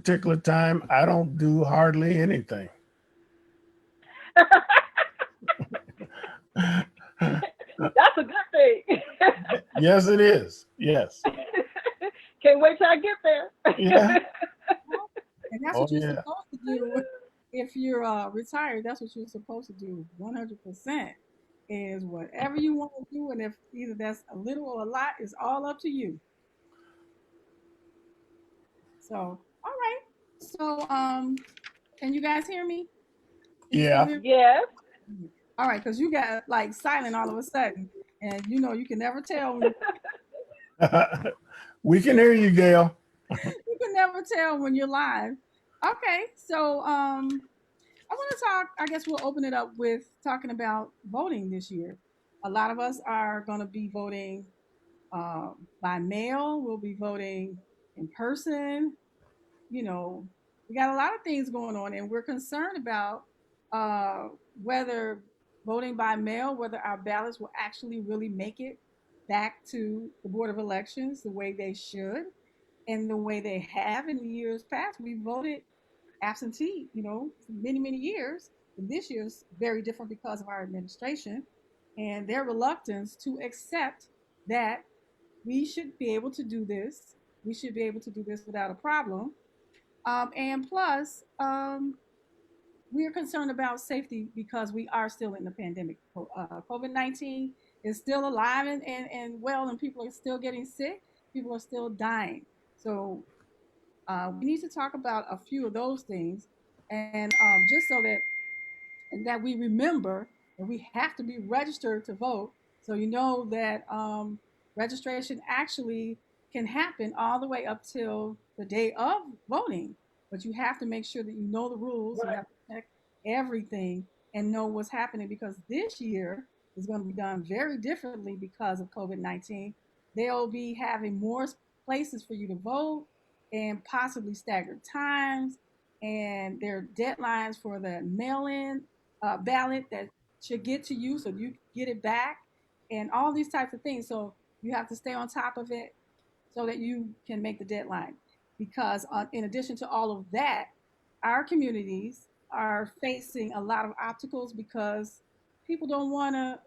particular time, I don't do hardly anything. That's a good thing. Yes, it is. Yes. Can't wait till I get there. Yeah. Well, and that's Oh, what you're yeah. supposed to do if you're retired. That's what you're supposed to do. 100% is whatever you want to do, and if either that's a little or a lot, is all up to you. So, all right. So, can you guys hear me? Can you still Yeah. hear Yes. me? All right, because you got like silent all of a sudden, and you can never tell when We can hear you, Gail. you can never tell when you're live. Okay, so I want to talk. I guess we'll open it up with talking about voting this year. A lot of us are going to be voting by mail. We'll be voting in person. You know, we got a lot of things going on, and we're concerned about uh, whether voting by mail, whether our ballots will actually really make it back to the Board of Elections the way they should and the way they have in the years past. We voted absentee, for many, many years. And this year's very different because of our administration and their reluctance to accept that we should be able to do this. We should be able to do this without a problem. And plus, we are concerned about safety because we are still in the pandemic. COVID-19 is still alive and well, and people are still getting sick. People are still dying. So we need to talk about a few of those things, and just so that we remember that we have to be registered to vote. So you know that registration actually can happen all the way up till the day of voting, but you have to make sure that you know the rules. You Right. have to check everything and know what's happening because this year is going to be done very differently because of COVID-19. They'll be having more places for you to vote and possibly staggered times, and there are deadlines for the mail-in ballot that should get to you so you get it back, and all these types of things. So you have to stay on top of it so that you can make the deadline. Because in addition to all of that, our communities are facing a lot of obstacles because people don't want to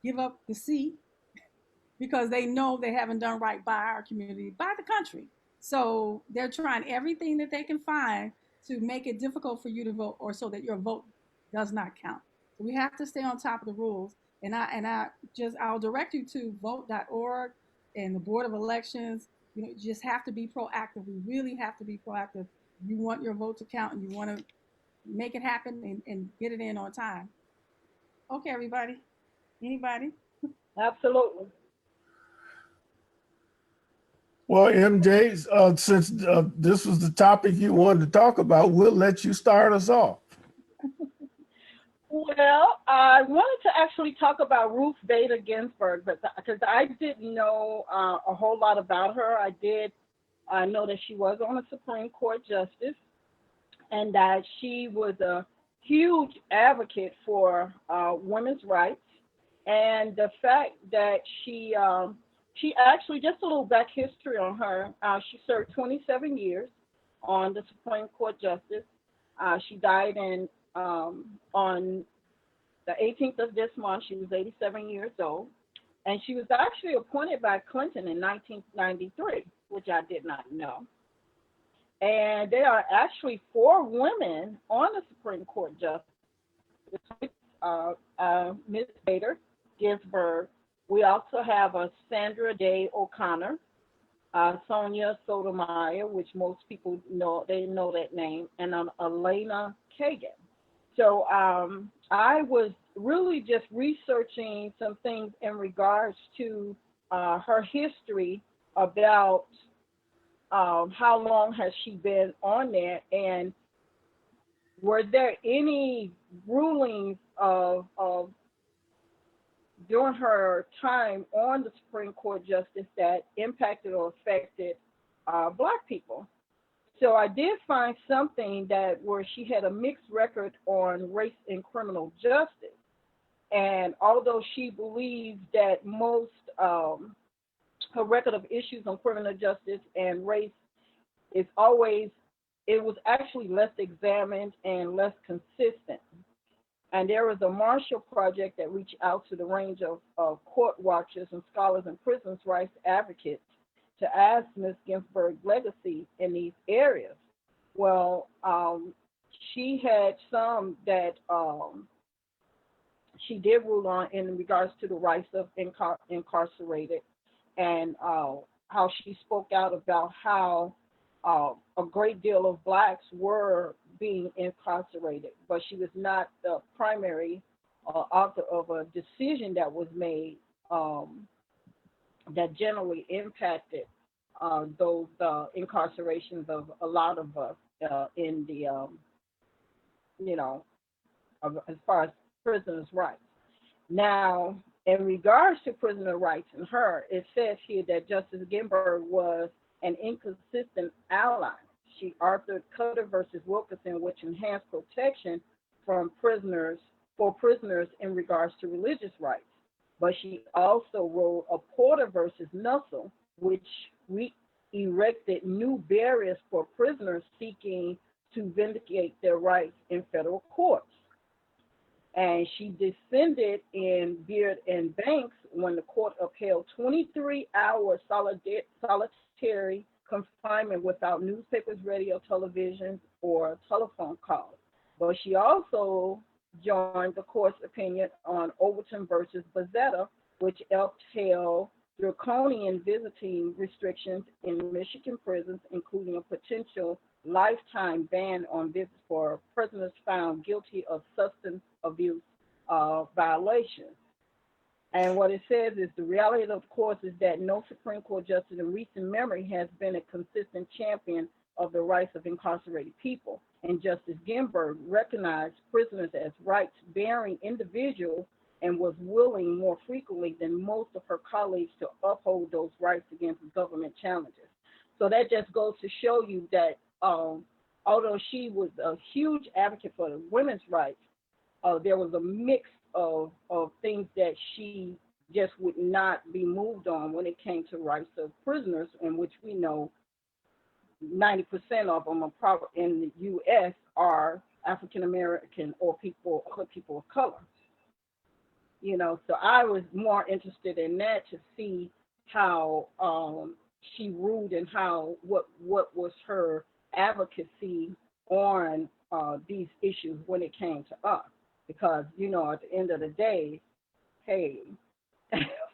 give up the seat because they know they haven't done right by our community, by the country. So they're trying everything that they can find to make it difficult for you to vote or so that your vote does not count. So we have to stay on top of the rules. I'll direct you to vote.org and the Board of Elections. You just have to be proactive. We really have to be proactive. You want your vote to count and you want to make it happen and get it in on time. Okay, everybody. Anybody? Absolutely. Well, MJ, since this was the topic you wanted to talk about, we'll let you start us off. Well, I wanted to actually talk about Ruth Bader Ginsburg, but because I didn't know a whole lot about her, I know that she was on the Supreme Court justice, and that she was a huge advocate for women's rights, and the fact that she actually, just a little back history on her. She served 27 years on the Supreme Court justice. She died on the 18th of this month. She was 87 years old, and she was actually appointed by Clinton in 1993, which I did not know. And there are actually four women on the Supreme Court justice, Ms. Bader Ginsburg. We also have a Sandra Day O'Connor, Sonia Sotomayor, which most people know, they know that name, and Elena Kagan. So I was really just researching some things in regards to her history about how long has she been on there, and were there any rulings of during her time on the Supreme Court justice that impacted or affected Black people? So I did find something that where she had a mixed record on race and criminal justice. And although she believes that most her record of issues on criminal justice and race is always it was actually less examined and less consistent. And there was a Marshall Project that reached out to the range of court watchers and scholars and prisoners' rights advocates to ask Ms. Ginsburg's legacy in these areas. Well, she had some that she did rule on in regards to the rights of incarcerated, and how she spoke out about how a great deal of blacks were being incarcerated, but she was not the primary author of a decision that was made that generally impacted those incarcerations of a lot of us in the, you know, as far as prisoners' rights. Now, in regards to prisoner rights and her, it says here that Justice Ginsburg was an inconsistent ally. She authored Cutter versus Wilkinson, which enhanced protection from prisoners for prisoners in regards to religious rights. But she also wrote a Porter versus Nussel, which erected new barriers for prisoners seeking to vindicate their rights in federal courts. And she dissented in Beard and Banks when the court upheld 23-hour solitary confinement without newspapers, radio, television, or telephone calls. But she also joined the court's opinion on Overton versus Bezzetta, which upheld draconian visiting restrictions in Michigan prisons, including a potential lifetime ban on visits for prisoners found guilty of substance abuse violations. And what it says is the reality of course is that no Supreme Court justice in recent memory has been a consistent champion of the rights of incarcerated people. And Justice Ginsburg recognized prisoners as rights-bearing individuals and was willing more frequently than most of her colleagues to uphold those rights against government challenges. So that just goes to show you that although she was a huge advocate for the women's rights, there was a mix of things that she just would not be moved on when it came to rights of prisoners, in which we know 90% of them are in the U.S. are African American or other people of color. You know, so I was more interested in that to see how she ruled and how what was her advocacy on these issues when it came to us. Because, you know, at the end of the day, hey,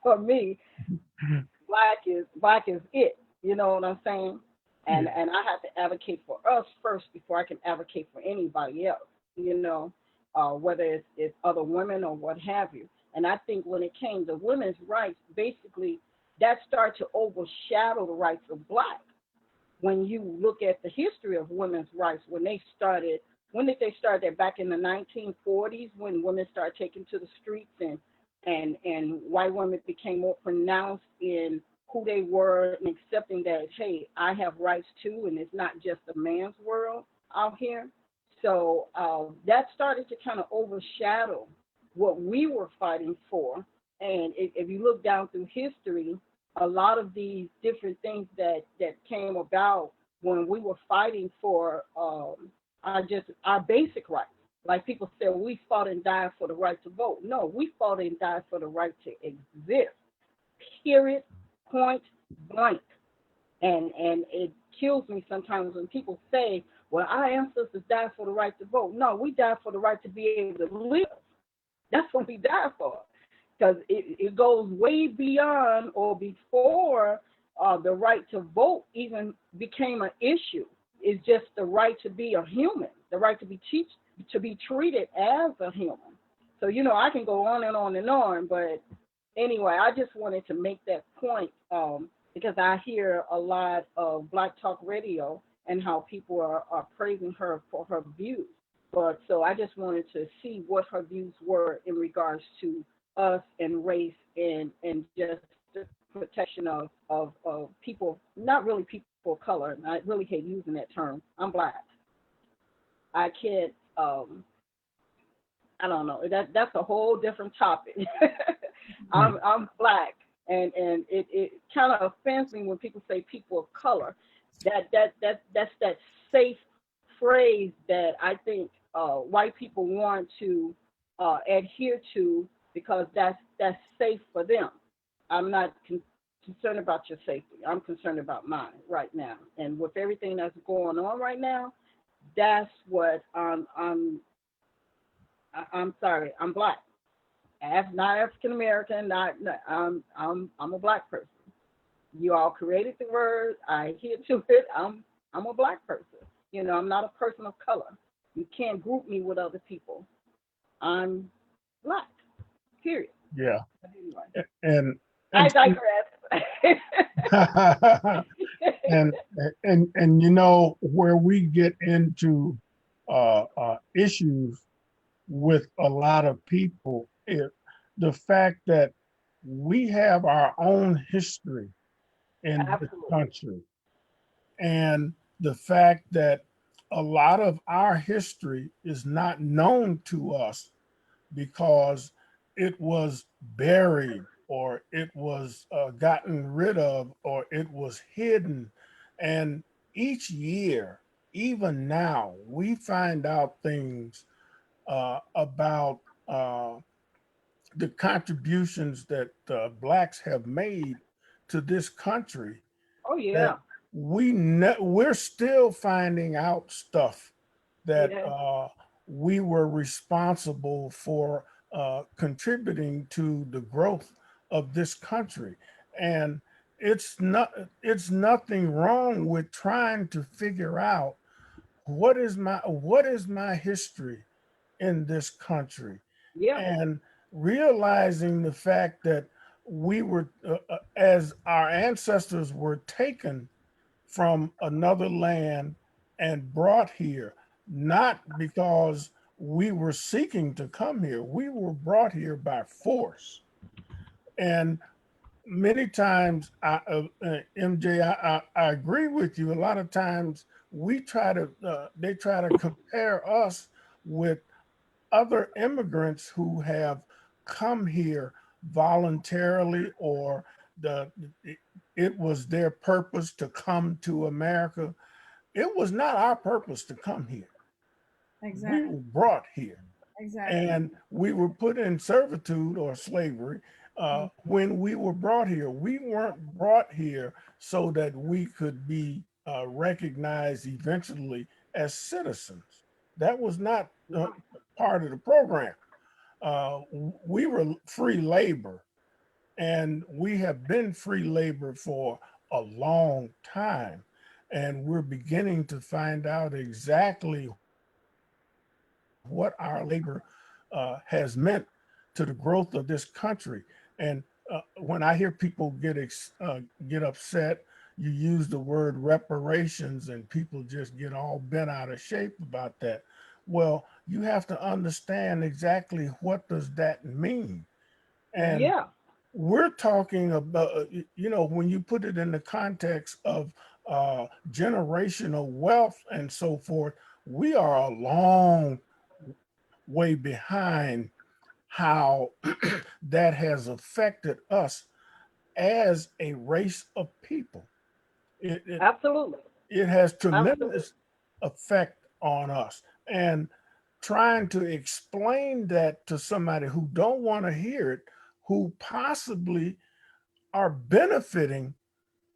for me, black is it. You know what I'm saying? And I have to advocate for us first before I can advocate for anybody else. You know, whether it's other women or what have you. And I think when it came to women's rights, basically that started to overshadow the rights of black. When you look at the history of women's rights, when did they start that? Back in the 1940s, when women started taking to the streets and white women became more pronounced in who they were and accepting that, hey, I have rights too, and it's not just a man's world out here. So that started to kind of overshadow what we were fighting for. And if you look down through history, a lot of these different things that came about when we were fighting for our basic rights. Like people say, well, we fought and died for the right to vote. No, we fought and died for the right to exist. Period. Point blank. And it kills me sometimes when people say, well, our ancestors died for the right to vote. No, we died for the right to be able to live. That's what we died for. Because it goes way beyond or before the right to vote even became an issue. It's just the right to be a human, the right to be treated as a human. So, you know, I can go on and on and on, but anyway, I just wanted to make that point because I hear a lot of Black Talk Radio and how people are praising her for her views. But so I just wanted to see what her views were in regards to us and race and just the protection of people, not really people of color. And I really hate using that term. I'm Black. I can't, I don't know. That's a whole different topic. I'm Black, and it kind of offends me when people say people of color. That's that safe phrase that I think white people want to adhere to because that's safe for them. I'm not concerned about your safety. I'm concerned about mine right now. And with everything that's going on right now, that's what I'm sorry. I'm black. Not African American. I'm a black person. You all created the word. I adhere to it. I'm a black person. I'm not a person of color. You can't group me with other people. I'm black. Period. Yeah. But anyway, And I and digress. and where we get into issues with a lot of people, the fact that we have our own history in this Absolutely. country, and the fact that a lot of our history is not known to us because it was buried, or it was gotten rid of, or it was hidden. And each year, even now, we find out things about the contributions that blacks have made to this country, Oh that yeah. we're still finding out stuff that Yeah. we were responsible for contributing to the growth of this country. And it's nothing wrong with trying to figure out what is my history in this country, Yeah. and realizing the fact that we were as our ancestors were taken from another land and brought here, not because we were seeking to come here. We were brought here by force. And many times, MJ, I agree with you. A lot of times they try to compare us with other immigrants who have come here voluntarily, or the it was their purpose to come to America. It was not our purpose to come here. We Exactly. were brought here, Exactly. and we were put in servitude or slavery when we were brought here. We weren't brought here so that we could be recognized eventually as citizens. That was not part of the program. We were free labor, and we have been free labor for a long time. And we're beginning to find out exactly what our labor has meant to the growth of this country. And when I hear people get upset, you use the word reparations, and people just get all bent out of shape about that. Well, you have to understand exactly what does that mean. And Yeah. we're talking about, when you put it in the context of generational wealth and so forth, we are a long way behind how that has affected us as a race of people. It, it, Absolutely. it has Absolutely. tremendous effect on us. And trying to explain that to somebody who don't want to hear it, who possibly are benefiting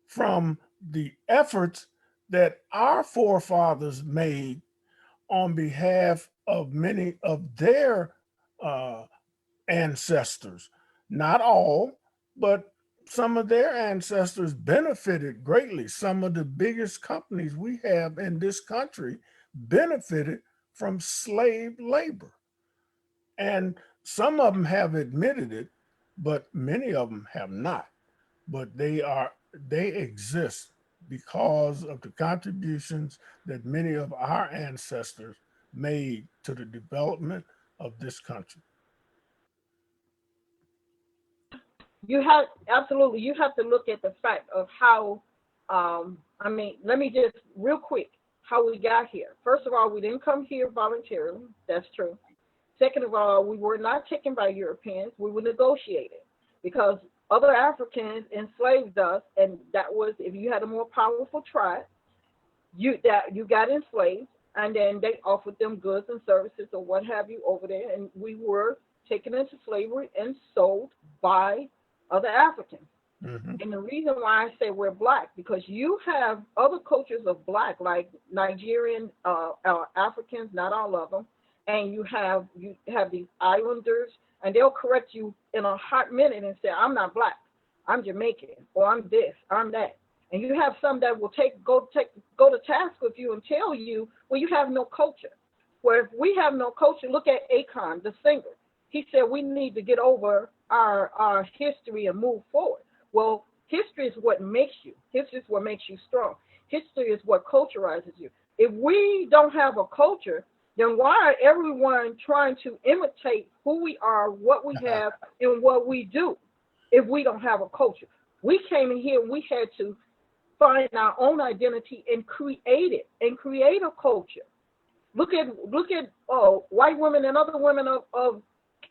from the efforts that our forefathers made on behalf of many of their uh, ancestors. Not all, but some of their ancestors benefited greatly. Some of the biggest companies we have in this country benefited from slave labor. And some of them have admitted it, but many of them have not. But they exist because of the contributions that many of our ancestors made to the development of this country. You have absolutely. You have to look at the fact of how. I mean, let me just real quick how we got here. First of all, we didn't come here voluntarily. That's true. Second of all, we were not taken by Europeans. We were negotiated because other Africans enslaved us, and that was if you had a more powerful tribe, you got enslaved. and then they offered them goods and services or what have you over there, and we were taken into slavery and sold by other Africans. Mm-hmm. And the reason why I say we're black, because you have other cultures of black, like Nigerian Africans, not all of them, and you have these islanders, and they'll correct you in a hot minute and say, "I'm not black, I'm Jamaican, or I'm this, I'm that." And you have some that will go to task with you and tell you, "Well, you have no culture." Where if we have no culture, look at Akon, the singer. He said we need to get over our history and move forward. Well, history is what makes you. History is what makes you strong. History is what culturizes you. If we don't have a culture, then why are everyone trying to imitate who we are, what we have, and what we do if we don't have a culture? We came in here, we had to find our own identity and create it and create a culture. Look at white women and other women of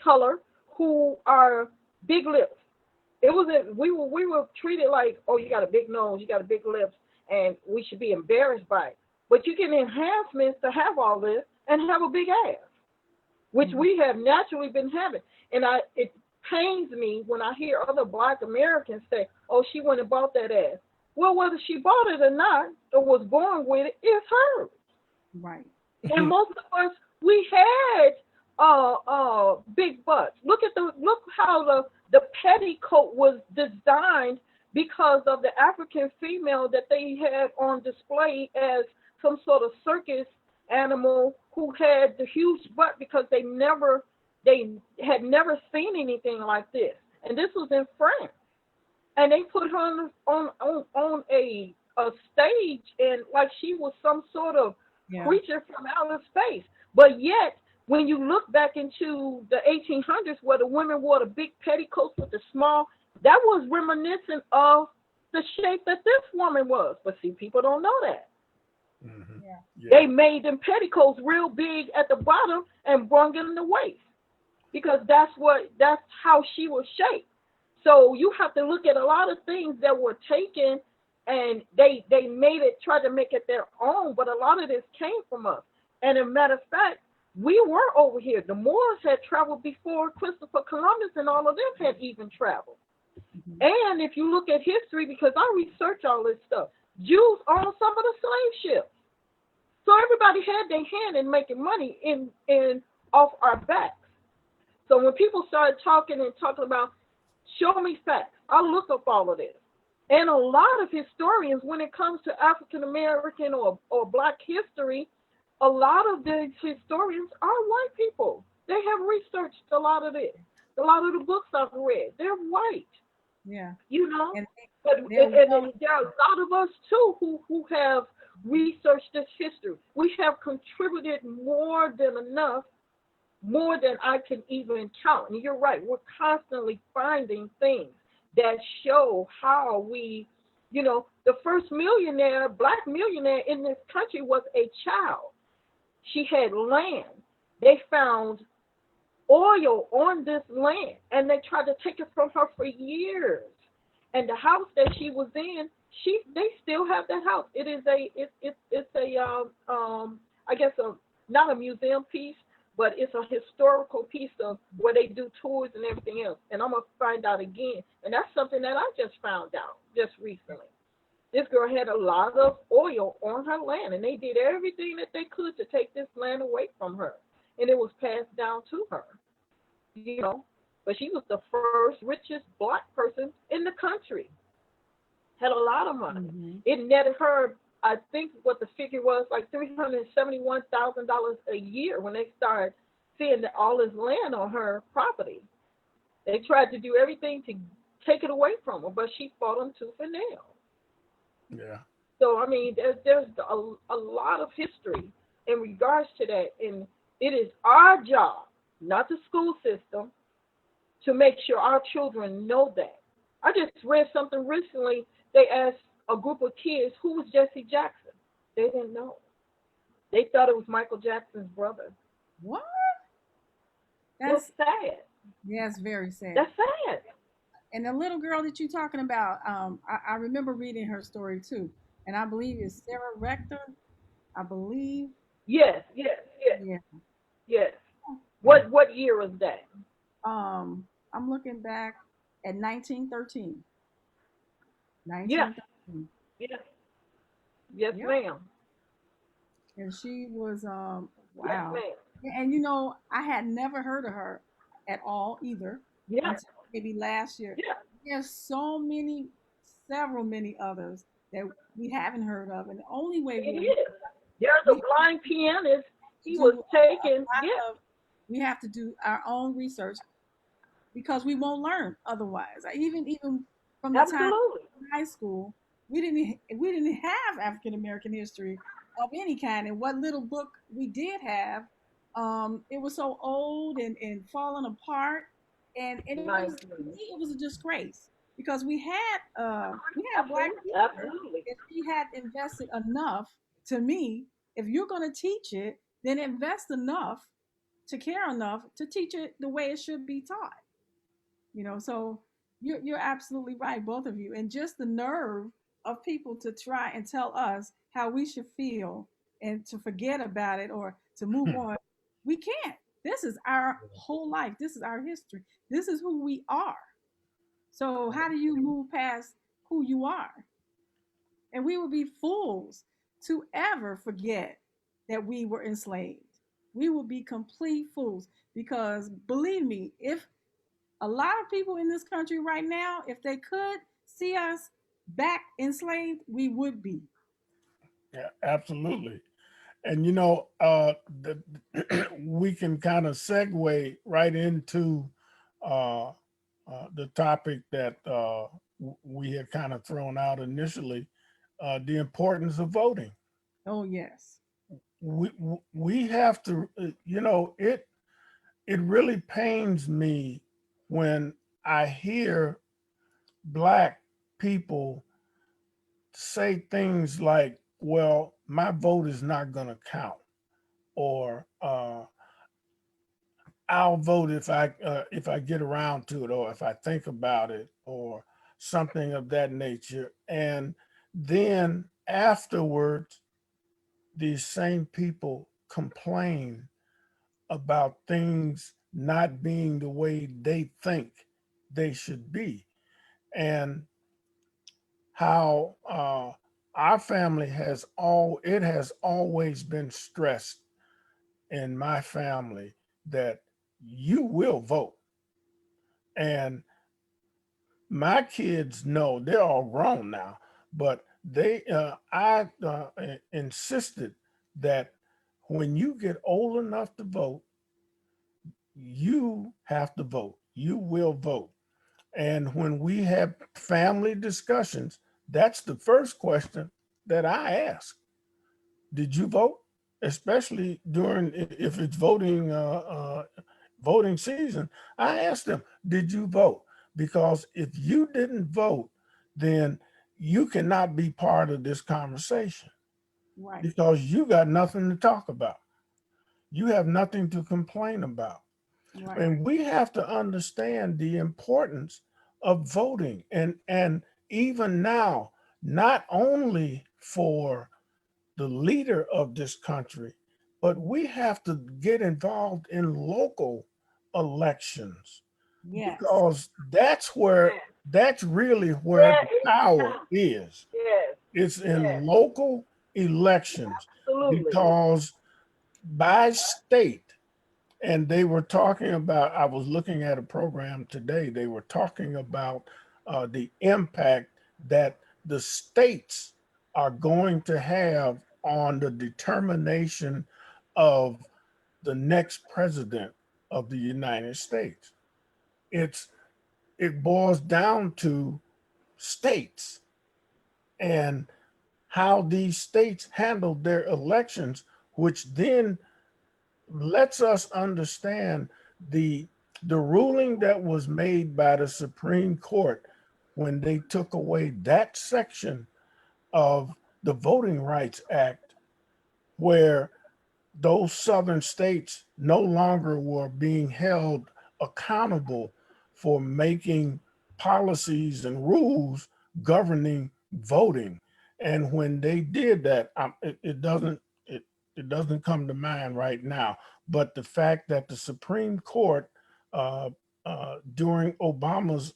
color who are big lips. It wasn't we were treated like, oh, you got a big nose, you got a big lips, and we should be embarrassed by it. But you get enhancements to have all this and have a big ass, which we have naturally been having. And it pains me when I hear other black Americans say, oh, she went and bought that ass. Well, whether she bought it or not, or was born with it, it's hers. Right. And most of us, we had big butts. Look how the petticoat was designed because of the African female that they had on display as some sort of circus animal who had the huge butt because they had never seen anything like this. And this was in France. And they put her on a stage, and like she was some sort of creature from outer space. But yet, when you look back into the 1800s, where the women wore the big petticoats with the small, that was reminiscent of the shape that this woman was. But see, people don't know that. Mm-hmm. Yeah. They made them petticoats real big at the bottom and brung it in the waist because that's how she was shaped. So you have to look at a lot of things that were taken and they tried to make it their own, but a lot of this came from us. And as a matter of fact, we were over here. The Moors had traveled before Christopher Columbus and all of them had even traveled. Mm-hmm. And if you look at history, because I research all this stuff, Jews owned some of the slave ships. So everybody had their hand in making money in off our backs. So when people started talking about, show me facts, I look up all of this. And a lot of historians, when it comes to African American or Black history, a lot of the historians are white people. They have researched a lot of this. A lot of the books I've read, they're white. Yeah. You know? And there are a lot of us too who have researched this history. We have contributed more than enough, more than I can even count. And you're right, we're constantly finding things that show how we, the first Black millionaire in this country was a child. She had land. They found oil on this land, and they tried to take it from her for years. And the house that she was in, they still have that house. It is I guess not a museum piece, but it's a historical piece of where they do tours and everything else. And I'm gonna find out again, and that's something that I just found out just recently. This girl had a lot of oil on her land, and they did everything that they could to take this land away from her, and it was passed down to her. But she was the first richest Black person in the country. Had a lot of money. Mm-hmm. It netted her, I think what the figure was, like $371,000 a year when they started seeing all this land on her property. They tried to do everything to take it away from her, but she fought them tooth and nail. Yeah. So, I mean, there's a lot of history in regards to that, and it is our job, not the school system, to make sure our children know that. I just read something recently. They asked a group of kids, who was Jesse Jackson? They didn't know. They thought it was Michael Jackson's brother. What? That's sad. Yeah, it's very sad. That's sad. And the little girl that you're talking about, I remember reading her story too. And I believe it's Sarah Rector, I believe. Yes, yes, yes, Yeah. yes. Mm. What year was that? I'm looking back at 1913. Yes, 1913. yes, yes, Yep. ma'am. And she was Yes, wow. ma'am. Yeah, and you know, I had never heard of her at all either Yes, until maybe last year. yes. There's so many, several many others that we haven't heard of, and the only way It we'll is. There's a we blind pianist. to He do was a taken. lot Yes, of we have to do our own research because we won't learn otherwise. Even from the time absolutely. in high school, we didn't have African American history of any kind, and what little book we did have, it was so old and falling apart, and it was to me Nineteen. it was a disgrace because we had a black Absolutely, teacher. absolutely. If she had invested enough, to me, if you're going to teach it, then invest enough to care enough to teach it the way it should be taught. So you're absolutely right, both of you, and just the nerve of people to try and tell us how we should feel and to forget about it or to move on. We can't. This is our whole life. This is our history. This is who we are. So how do you move past who you are? And we would be fools to ever forget that we were enslaved. We will be complete fools because believe me, if a lot of people in this country right now, if they could see us back enslaved, we would be. Yeah, absolutely. And the, we can kind of segue right into uh, the topic that we had kind of thrown out initially, the importance of voting. Oh, yes. We have to, it really pains me when I hear black people say things like, "Well, my vote is not going to count," or "I'll vote if I get around to it, or if I think about it," or something of that nature. And then afterwards, these same people complain about things not being the way they think they should be, and how our family has always been stressed in my family that you will vote. And my kids know, they're all grown now, but I insisted that when you get old enough to vote, you have to vote. You will vote. And when we have family discussions, that's the first question that I ask. Did you vote? Especially during, if it's voting season, I ask them, did you vote? Because if you didn't vote, then you cannot be part of this conversation Right. because you got nothing to talk about. You have nothing to complain about. Right. And we have to understand the importance of voting. And even now, not only for the leader of this country, but we have to get involved in local elections Yes. because Yes, that's really where yes. the It power counts. is. Yes, It's yes. in local elections Absolutely. because by state, and they were talking about, I was looking at a program today, they were talking about the impact that the states are going to have on the determination of the next president of the United States. It's it boils down to states and how these states handled their elections, which then lets us understand the the ruling that was made by the Supreme Court when they took away that section of the Voting Rights Act, where those southern states no longer were being held accountable for making policies and rules governing voting. And when they did that, it doesn't it it doesn't come to mind right now. But the fact that the Supreme Court uh, during Obama's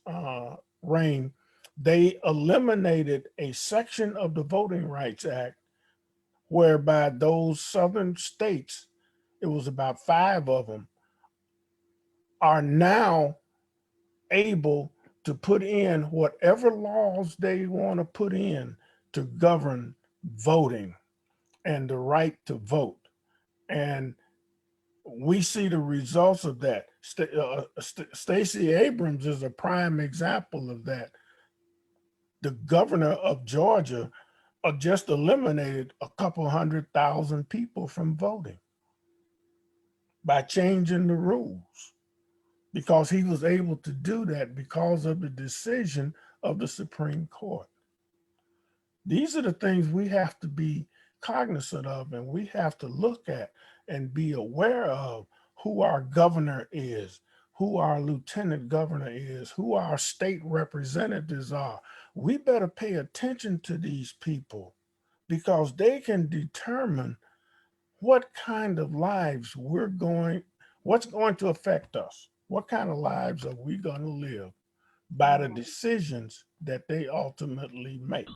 reign, they eliminated a section of the Voting Rights Act whereby those southern states, it was about five of them, are now able to put in whatever laws they want to put in to govern voting and the right to vote. And we see the results of that. Stacey Abrams is a prime example of that. The governor of Georgia just eliminated a couple 100,000 people from voting by changing the rules, because he was able to do that because of the decision of the Supreme Court. These are the things we have to be cognizant of, and we have to look at and be aware of who our governor is, who our lieutenant governor is, who our state representatives are. We better pay attention to these people because they can determine what kind of lives what's going to affect us. What kind of lives are we going to live by the decisions that they ultimately make?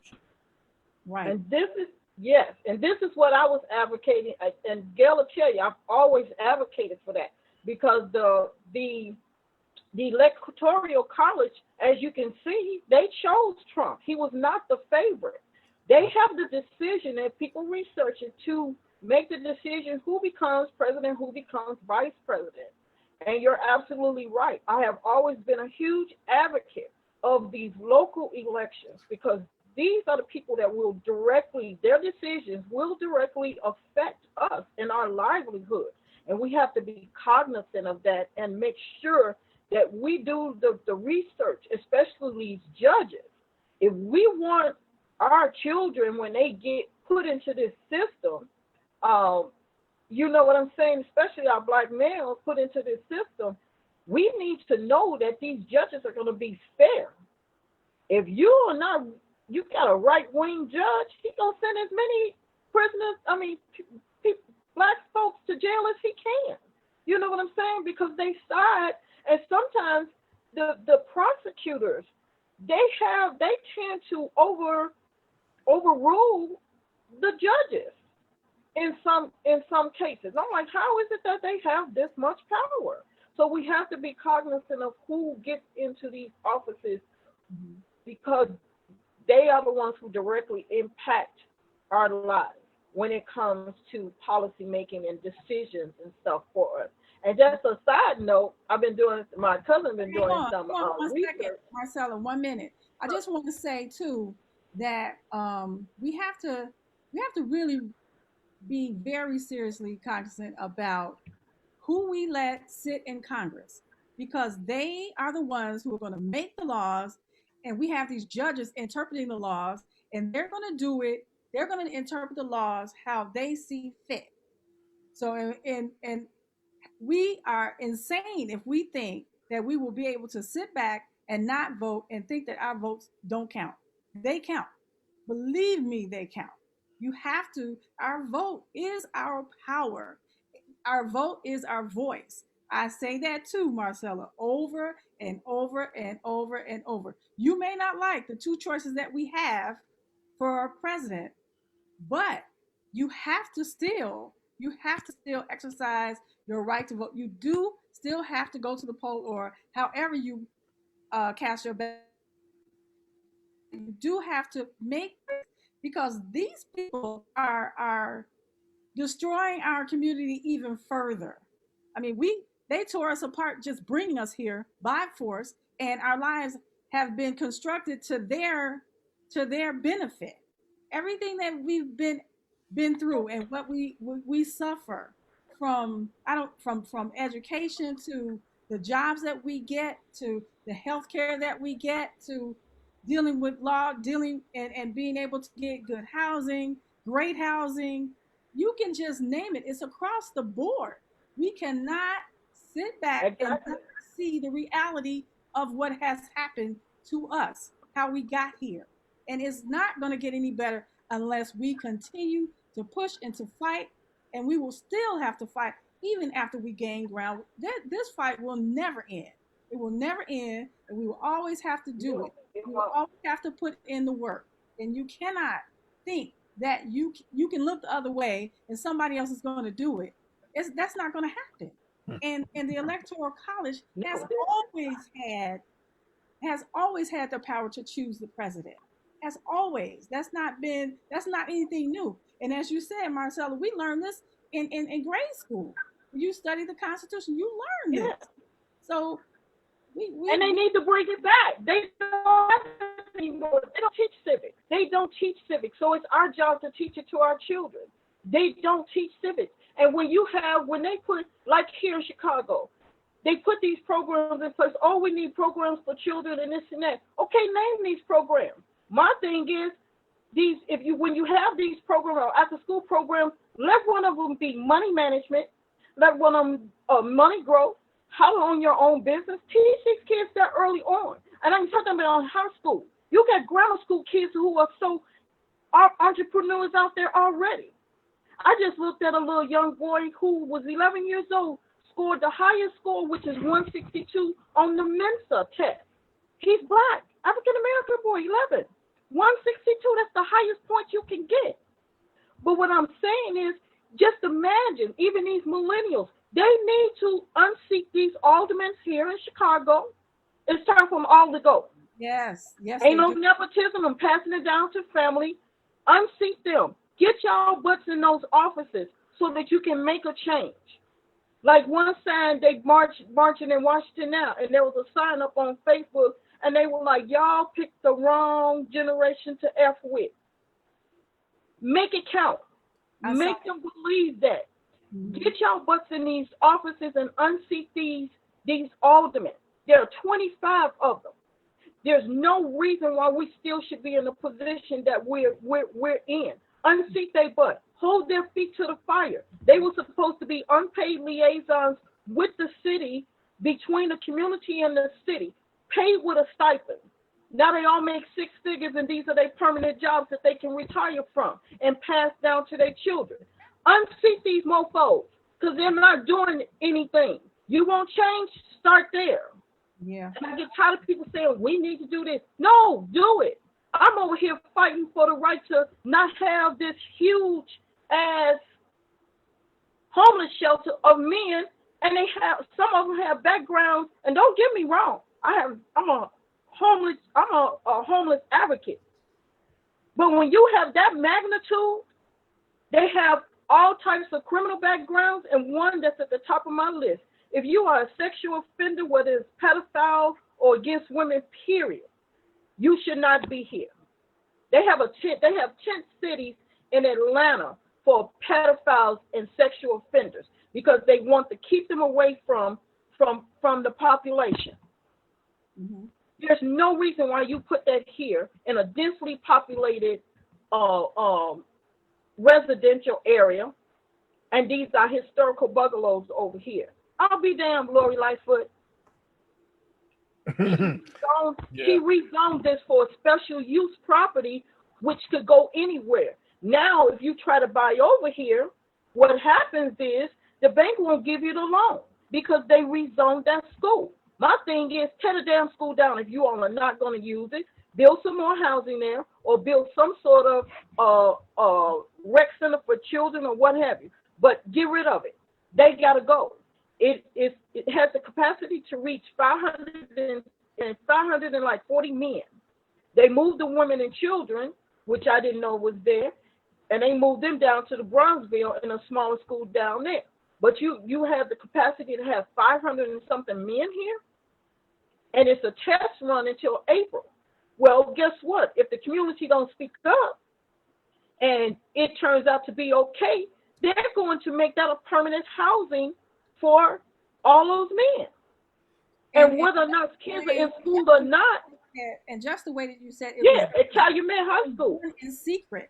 Right. And this is yes, and this is what I was advocating. And Gail will tell you, I've always advocated for that because the electoral college, as you can see, they chose Trump. He was not the favorite. They have the decision, and people research it, to make the decision who becomes president, who becomes vice president. And you're absolutely right. I have always been a huge advocate of these local elections because these are the people that will directly, their decisions will directly affect us and our livelihood. And we have to be cognizant of that and make sure that we do the research, especially these judges. If we want our children, when they get put into this system, you know what I'm saying, especially our black males put into this system, we need to know that these judges are going to be fair. If you are not, you got a right wing judge, he's going to send as many prisoners, black folks to jail as he can. You know what I'm saying? Because they side, and sometimes the prosecutors, they tend to overrule the judges in some cases. I'm like, how is it that they have this much power? So we have to be cognizant of who gets into these offices because they are the ones who directly impact our lives when it comes to policy making and decisions and stuff for us. And just a side note, my cousin been doing some one research. second, Marcella, 1 minute. I just want to say too that we have to really be very seriously cognizant about who we let sit in Congress because they are the ones who are going to make the laws, and we have these judges interpreting the laws, and they're going to do it. They're going to interpret the laws how they see fit. So, and we are insane if we think that we will be able to sit back and not vote and think that our votes don't count. They count. Believe me, they count. You have to, our vote is our power. Our vote is our voice. I say that too, Marcella, over and over and over and over. You may not like the two choices that we have for our president, but you have to still exercise your right to vote. You do still have to go to the poll or however you cast your ballot. You do have to make because these people are destroying our community even further. I mean, they tore us apart just bringing us here by force, and our lives have been constructed to their benefit. Everything that we've been through and what we suffer from I don't from education to the jobs that we get to the health care that we get to dealing with law, dealing and being able to get good housing, great housing. You can just name it. It's across the board. We cannot sit back and Exactly. not see the reality of what has happened to us, how we got here. And it's not going to get any better unless we continue to push and to fight and we will still have to fight even after we gain ground. This fight will never end. It will never end, and we will always have to do it. We will always have to put in the work, and you cannot think that you can look the other way and somebody else is going to do it. That's not going to happen. And the electoral college has No. always had the power to choose the president. Has always. That's not anything new. And as you said, Marcella, we learned this in grade school. You study the Constitution, you learn Yeah. this. So And they need to bring it back. They don't have it anymore. They don't teach civics. They don't teach civics. So it's our job to teach it to our children. They don't teach civics. And when they put, like here in Chicago, they put these programs in place. Oh, we need programs for children and this and that. Okay, name these programs. My thing is, when you have these programs or after school programs, let one of them be money management, let one of them money growth, how to own your own business. Teach these kids that early on. And I'm talking about high school. You got grammar school kids who are entrepreneurs out there already. I just looked at a little young boy who was 11 years old, scored the highest score, which is 162 on the Mensa test. He's black, African American boy, 11. 162, that's the highest point you can get. But what I'm saying is, just imagine, even these millennials, they need to unseat these aldermen here in Chicago. It's time for them all to go. Yes. Ain't no nepotism and passing it down to family. Unseat them. Get y'all butts in those offices so that you can make a change. Like one sign, they marching in Washington now, and there was a sign up on Facebook, and they were like, y'all picked the wrong generation to F with. Make it count. Make them believe that. Mm-hmm. Get y'all butts in these offices and unseat these aldermen. There are 25 of them. There's no reason why we still should be in the position that we're in. Unseat their butt. Hold their feet to the fire. They were supposed to be unpaid liaisons with the city, between the community and the city, paid with a stipend. Now they all make six figures, and these are their permanent jobs that they can retire from and pass down to their children. Unseat these mofos, because they're not doing anything. You want change? Start there. Yeah. And I get tired of people saying, we need to do this. No, do it. I'm over here fighting for the right to not have this huge ass homeless shelter of men, and some of them have backgrounds. And don't get me wrong, I'm a homeless advocate. But when you have that magnitude, they have all types of criminal backgrounds, and one that's at the top of my list. If you are a sexual offender, whether it's pedophile or against women, period, you should not be here. They have 10 cities in Atlanta for pedophiles and sexual offenders because they want to keep them away from the population. Mm-hmm. There's no reason why you put that here in a densely populated residential area, and these are historical bungalows over here. I'll be damned, Lori Lightfoot. He rezoned this for a special use property, which could go anywhere. Now, if you try to buy over here, what happens is the bank won't give you the loan because they rezoned that school. My thing is, tear the damn school down if you all are not going to use it. Build some more housing there, or build some sort of rec center for children or what have you. But get rid of it. They got to go. It has the capacity to reach 540 men. They moved the women and children, which I didn't know was there, and they moved them down to the Bronxville in a smaller school down there. But you have the capacity to have 500 and something men here, and it's a test run until April. Well, guess what? If the community don't speak up and it turns out to be okay, they're going to make that a permanent housing for all those men. And whether or not kids are in school or not. And just the way that you said it, at Calumet High School. In secret.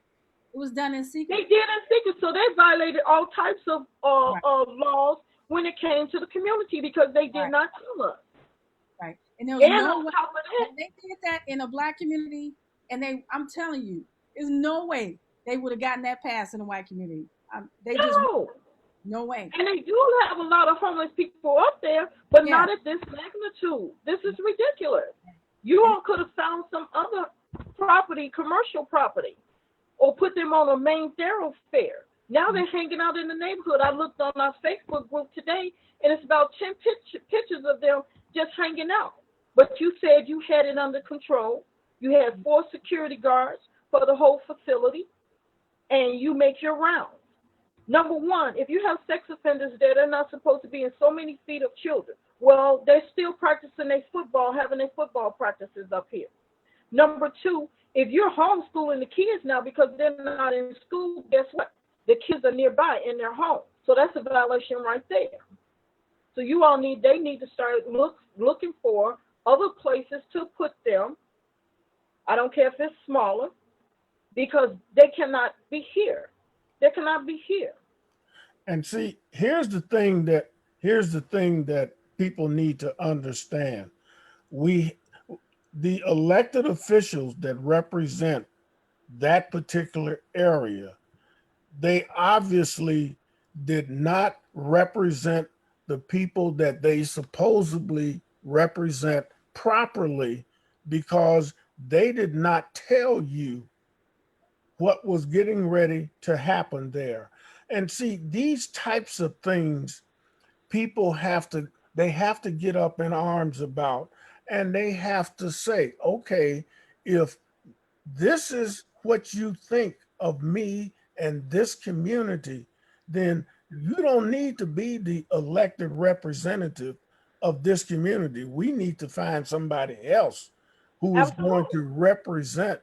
It was done in secret. They did in secret, so they violated all types of laws when it came to the community because they did not tell us. Right. And there was no way they did that in a black community, and I'm telling you, there's no way they would have gotten that passed in a white community. They just No. no way. And they do have a lot of homeless people up there, but Yeah, not at this magnitude. This is ridiculous. You and all could have found some other property, commercial property, or put them on a main thoroughfare. Now they're hanging out in the neighborhood. I looked on our Facebook group today, and it's about 10 pictures of them just hanging out. But you said you had it under control. You had 4 security guards for the whole facility, and you make your rounds. Number one, if you have sex offenders there, they're not supposed to be in so many feet of children. Well, they're still practicing their football, having their football practices up here. Number two, if you're homeschooling the kids now because they're not in school, guess what? The kids are nearby in their home. So that's a violation right there. So they need to start looking for other places to put them. I don't care if it's smaller, because they cannot be here. They cannot be here. And see, here's the thing that people need to understand. We the elected officials that represent that particular area, they obviously did not represent the people that they supposedly represent properly, because they did not tell you what was getting ready to happen there. And see, these types of things, people have to get up in arms about, and they have to say, okay, if this is what you think of me and this community, then you don't need to be the elected representative of this community. We need to find somebody else who is going Absolutely. to represent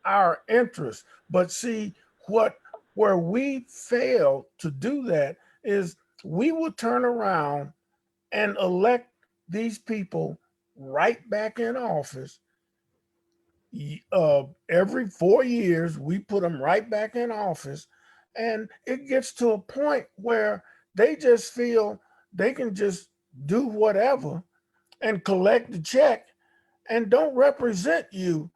our interests. But see, what where we fail to do that is we will turn around and elect these people right back in office. Every 4 years, we put them right back in office. And it gets to a point where they just feel they can just do whatever and collect the check and don't represent you.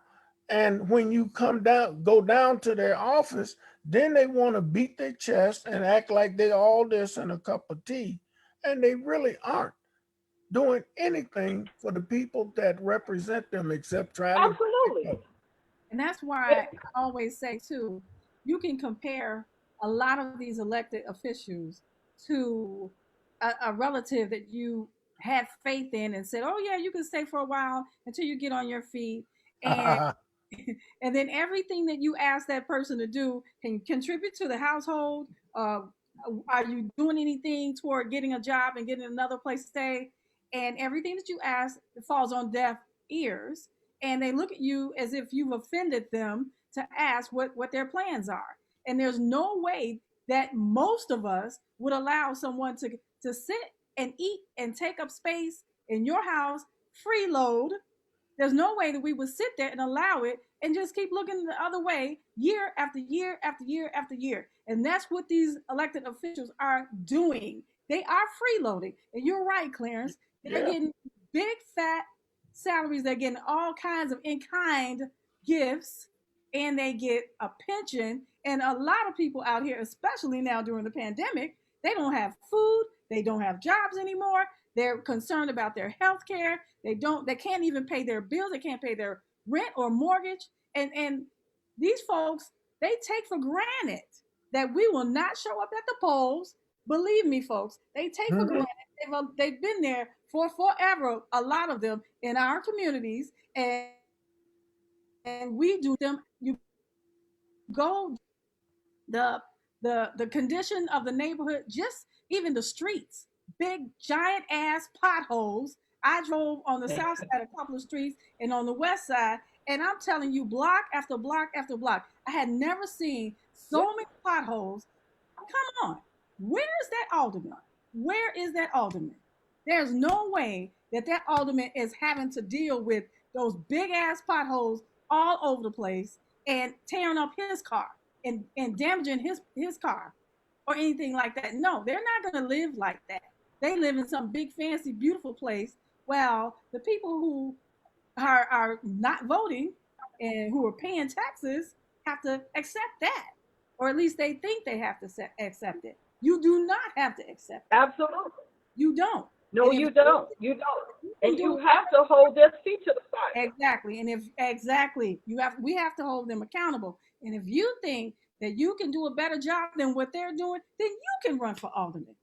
And when you go down to their office, then they want to beat their chest and act like they all this and a cup of tea. And they really aren't doing anything for the people that represent them except trying to get their Absolutely. vote. And that's why I always say too, you can compare a lot of these elected officials to a relative that you had faith in and said, "Oh yeah, you can stay for a while until you get on your feet." And and then everything that you ask that person to do can contribute to the household. Are you doing anything toward getting a job and getting another place to stay? And everything that you ask falls on deaf ears, and they look at you as if you've offended them to ask what their plans are. And there's no way that most of us would allow someone to sit and eat and take up space in your house, freeload. There's no way that we would sit there and allow it and just keep looking the other way year after year after year after year. And that's what these elected officials are doing. They are freeloading. And you're right, Clarence. They're Yeah. getting big fat salaries. They're getting all kinds of in kind gifts, and they get a pension. And a lot of people out here, especially now during the pandemic, they don't have food, they don't have jobs anymore. They're concerned about their health care. They can't even pay their bills. They can't pay their rent or mortgage. And these folks, they take for granted that we will not show up at the polls. Believe me, folks, they take for Mhm. granted. They've been there for forever, a lot of them in our communities, and we do them. You go the the condition of the neighborhood, just even the streets, big giant ass potholes. I drove on the south side a couple of streets and on the west side, and I'm telling you, block after block after block, I had never seen so Yep. many potholes. Come on, where's that alderman? Where is that alderman? There's no way that that alderman is having to deal with those big ass potholes all over the place and tearing up his car and damaging his car or anything like that. No, they're not going to live like that. They live in some big, fancy, beautiful place. Well, the people who are not voting and who are paying taxes have to accept that. or at least they think they have to accept it. You do not have to accept it. Absolutely. You don't. No, And if you you don't. You don't. can And do you it have to hold their feet to the fire. exactly, and if exactly, we have to hold them accountable. And if you think that you can do a better job than what they're doing, then you can run for alderman.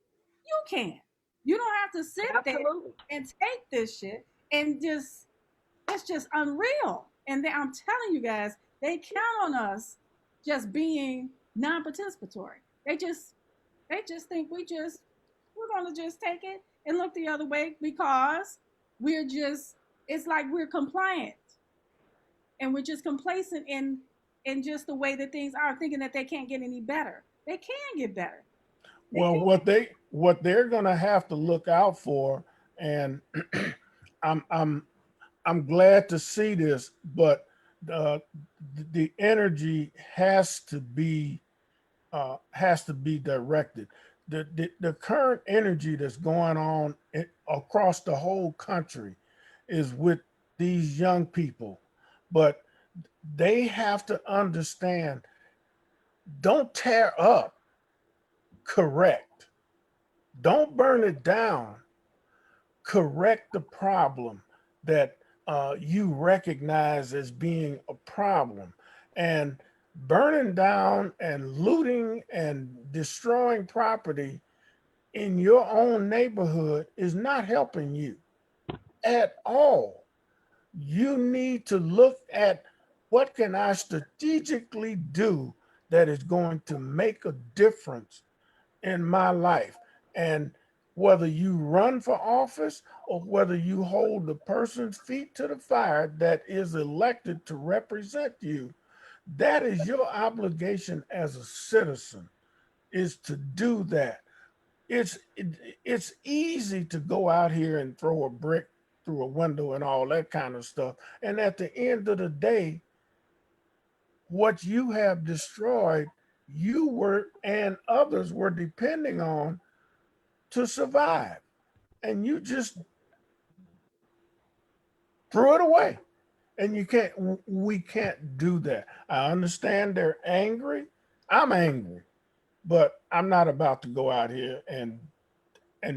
You can. You don't have to sit there Absolutely. and take this shit and just it's just unreal. And I'm telling you guys, they count on us just being non-participatory. They just think we're gonna just take it and look the other way because we're just it's like we're compliant and we're just complacent in just the way that things are, thinking that they can't get any better. They can get better. They Well, can. what they're going to have to look out for, and I'm I'm I'm glad to see this, but uh, the energy has to be directed. The current energy that's going on across the whole country is with these young people, but they have to understand: don't tear up, correct. Don't burn it down, correct the problem that you recognize as being a problem. And burning down and looting and destroying property in your own neighborhood is not helping you at all. You need to look at what can I strategically do that is going to make a difference in my life. And whether you run for office or whether you hold the person's feet to the fire that is elected to represent you, that is your obligation as a citizen, is to do that. It's easy to go out here and throw a brick through a window and all that kind of stuff. And at the end of the day, what you have destroyed, you were and others were depending on to survive. And you just threw it away. And we can't do that. I understand they're angry. I'm angry, but I'm not about to go out here and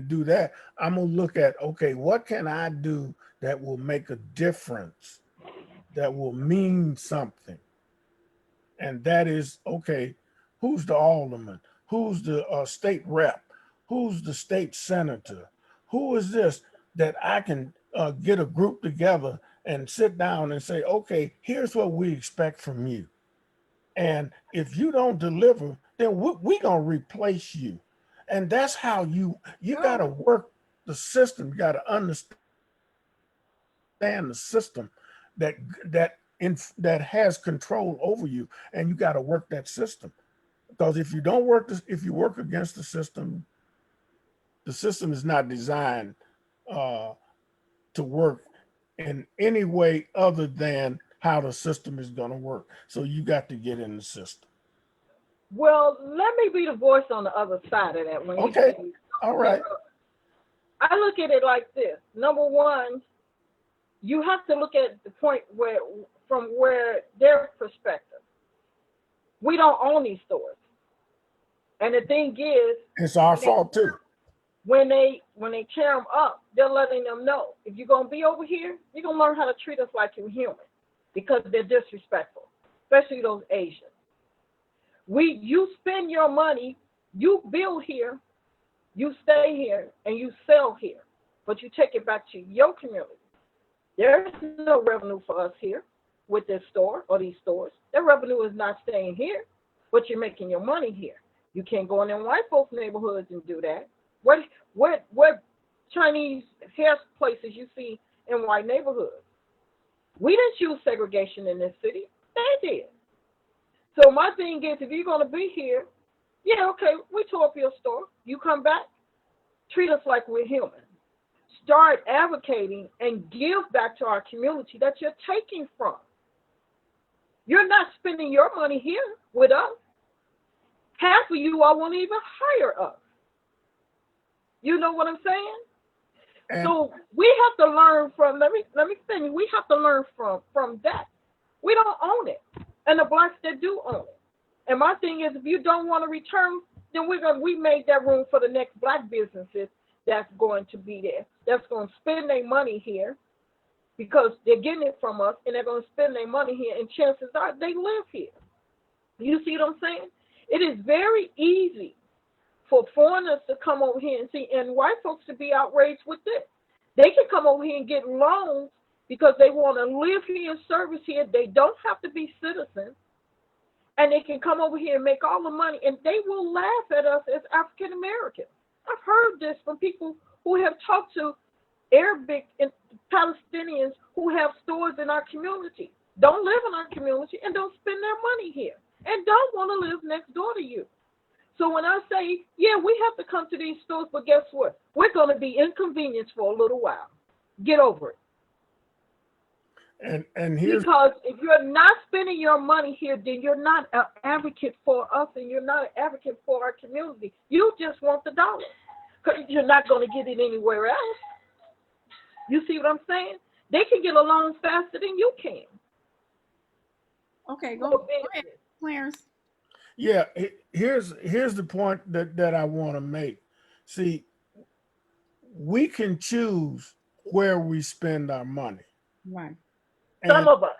do that. I'm gonna look at, okay, what can I do that will make a difference, that will mean something? And that is, okay, who's the alderman? Who's the state rep? Who's the state senator? Who is this that I can get a group together and sit down and say, okay, here's what we expect from you. And if you don't deliver, then we're going to replace you. And that's how you got to Go. work the system. You got to understand the system that that has control over you, and you got to work that system. Because if you don't work this, if you work against the system is not designed uh, to work in any way other than how the system is going to work. So you got to get in the system. Well, let me be the voice on the other side of that when you Okay. say All tear right. up. I look at it like this. Number one, you have to look at the point from where their perspective. We don't own these stores. And the thing is, It's our when they fault too. when they tear them up, they're letting them know if you're gonna be over here, you're gonna learn how to treat us like you're human, because they're disrespectful, especially those Asians. You spend your money, you build here, you stay here, and you sell here, but you take it back to your community. There's no revenue for us here with this store or these stores. Their revenue is not staying here, but you're making your money here. You can't go in them white folks' neighborhoods and do that. What Chinese hair places you see in white neighborhoods? We didn't choose segregation in this city. They did. So my thing is, if you're going to be here, yeah, okay, we tore up your store. You come back, treat us like we're human. Start advocating and give back to our community that you're taking from. You're not spending your money here with us. Half of you all won't even hire us. You know what I'm saying? And So we have to learn from. Let me finish. We have to learn from that. We don't own it, and the blacks that do own it. And my thing is, if you don't want to return, then we made that room for the next black businesses that's going to be there. That's going to spend their money here because they're getting it from us, and they're going to spend their money here. And chances are they live here. You see what I'm saying? It is very easy for foreigners to come over here and see, and white folks to be outraged with this. They can come over here and get loans because they want to live here and service here. They don't have to be citizens. And they can come over here and make all the money, and they will laugh at us as African Americans. I've heard this from people who have talked to Arabic and Palestinians who have stores in our community, don't live in our community, and don't spend their money here, and don't want to live next door to you. So when I say, yeah, we have to come to these stores, but guess what? We're going to be inconvenienced for a little while. Get over it. And here's, because if you're not spending your money here, then you're not an advocate for us, and you're not an advocate for our community. You just want the dollar because you're not going to get it anywhere else. You see what I'm saying? They can get a loan faster than you can. Okay, go ahead, Clarence. yeah, here's the point that I want to make. See, we can choose where we spend our money. Right. Some of us.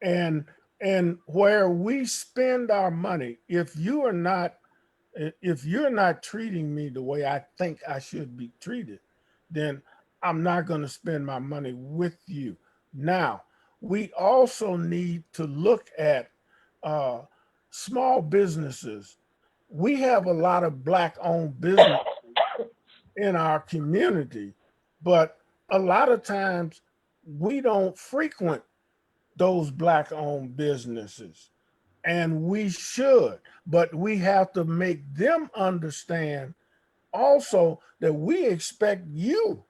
And where we spend our money, if you're not treating me the way I think I should be treated, then I'm not going to spend my money with you. Now, we also need to look at small businesses. We have a lot of Black-owned businesses in our community, but a lot of times we don't frequent those Black-owned businesses, and we should, but we have to make them understand also that we expect you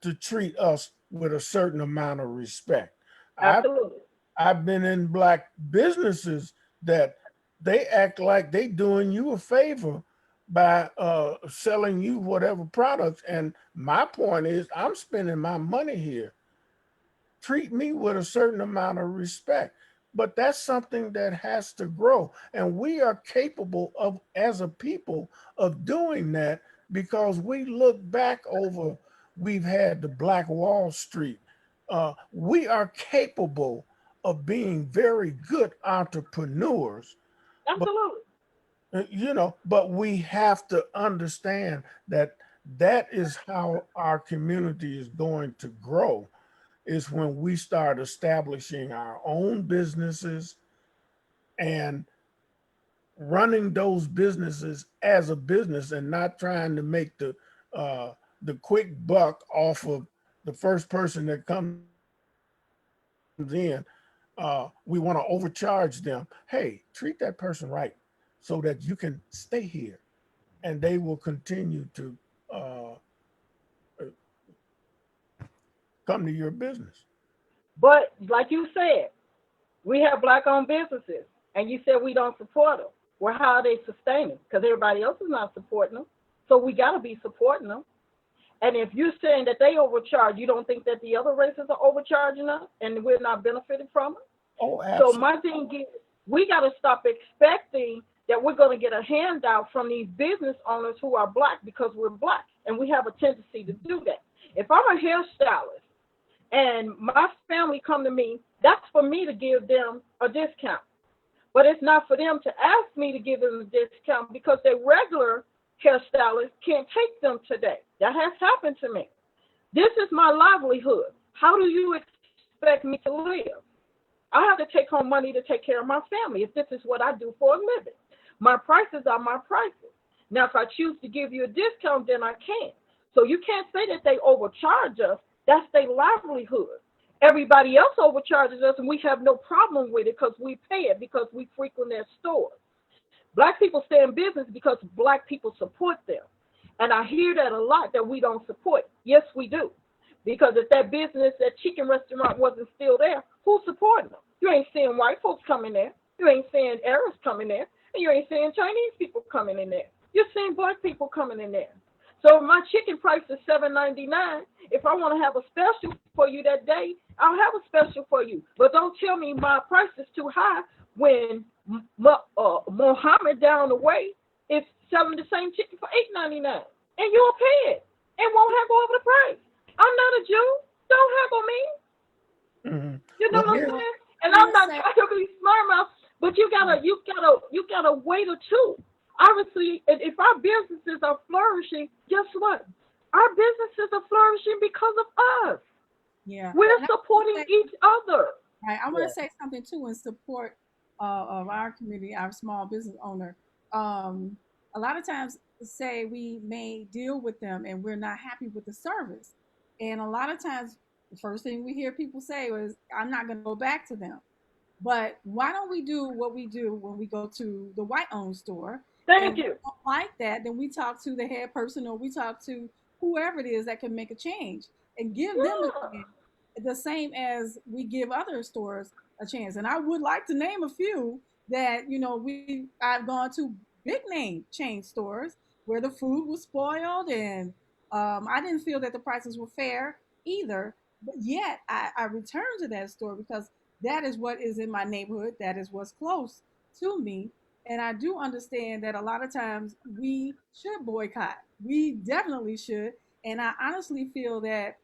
to treat us with a certain amount of respect. Absolutely. I've been in Black businesses that they act like they doing you a favor by selling you whatever products. And my point is, I'm spending my money here. Treat me with a certain amount of respect. But that's something that has to grow. And we are capable of, as a people, of doing that because we look back over, we've had the Black Wall Street. We are capable of being very good entrepreneurs. Absolutely. But we have to understand that that is how our community is going to grow, is when we start establishing our own businesses and running those businesses as a business and not trying to make the quick buck off of the first person that comes in. We want to overcharge them. Hey, treat that person right so that you can stay here and they will continue to come to your business. But like you said, we have Black-owned businesses, and you said we don't support them. Well, how are they sustaining? Because everybody else is not supporting them. So we got to be supporting them. And if you're saying that they overcharge, you don't think that the other races are overcharging us and we're not benefiting from it? Oh, absolutely. So my thing is, we got to stop expecting that we're going to get a handout from these business owners who are Black because we're Black, and we have a tendency to do that. If I'm a hairstylist and my family come to me, that's for me to give them a discount. But it's not for them to ask me to give them a discount because their regular hairstylist can't take them today. That has happened to me. This is my livelihood. How do you expect me to live? I have to take home money to take care of my family if this is what I do for a living. My prices are my prices. Now, if I choose to give you a discount, then I can. So you can't say that they overcharge us. That's their livelihood. Everybody else overcharges us, and we have no problem with it because we pay it because we frequent their stores. Black people stay in business because Black people support them. And I hear that a lot, that we don't support. Yes, we do. Because if that business, that chicken restaurant wasn't still there, who's supporting them? You ain't seeing white folks coming there. You ain't seeing Arabs coming there. And you ain't seeing Chinese people coming in there. You're seeing Black people coming in there. So my chicken price is $7.99. If I want to have a special for you that day, I'll have a special for you. But don't tell me my price is too high when Mohammed down the way is selling the same chicken for $8.99, and you'll pay it and won't haggle over the price. I'm not a Jew. Don't haggle me. Hmm. You know Well, what I'm here, saying? And I'm I'm gonna not say, trying to be smart mouth, but you gotta wait or two. Obviously, if our businesses are flourishing, guess what? Our businesses are flourishing because of us. yeah, We're and I want to supporting say, each other. right, I want Yeah. to say something too in support of our community, our small business owner. A lot of times, say we may deal with them and we're not happy with the service, and a lot of times, the first thing we hear people say is, "I'm not going to go back to them." But why don't we do what we do when we go to the white owned store? And Thank if we you. don't like that, then we talk to the head person or we talk to whoever it is that can make a change and give them a Yeah. chance, the same as we give other stores a chance. And I would like to name a few that, I've gone to big name chain stores where the food was spoiled and I didn't feel that the prices were fair either. But yet I returned to that store because that is what is in my neighborhood. That is what's close to me. And I do understand that a lot of times we should boycott. We definitely should. And I honestly feel that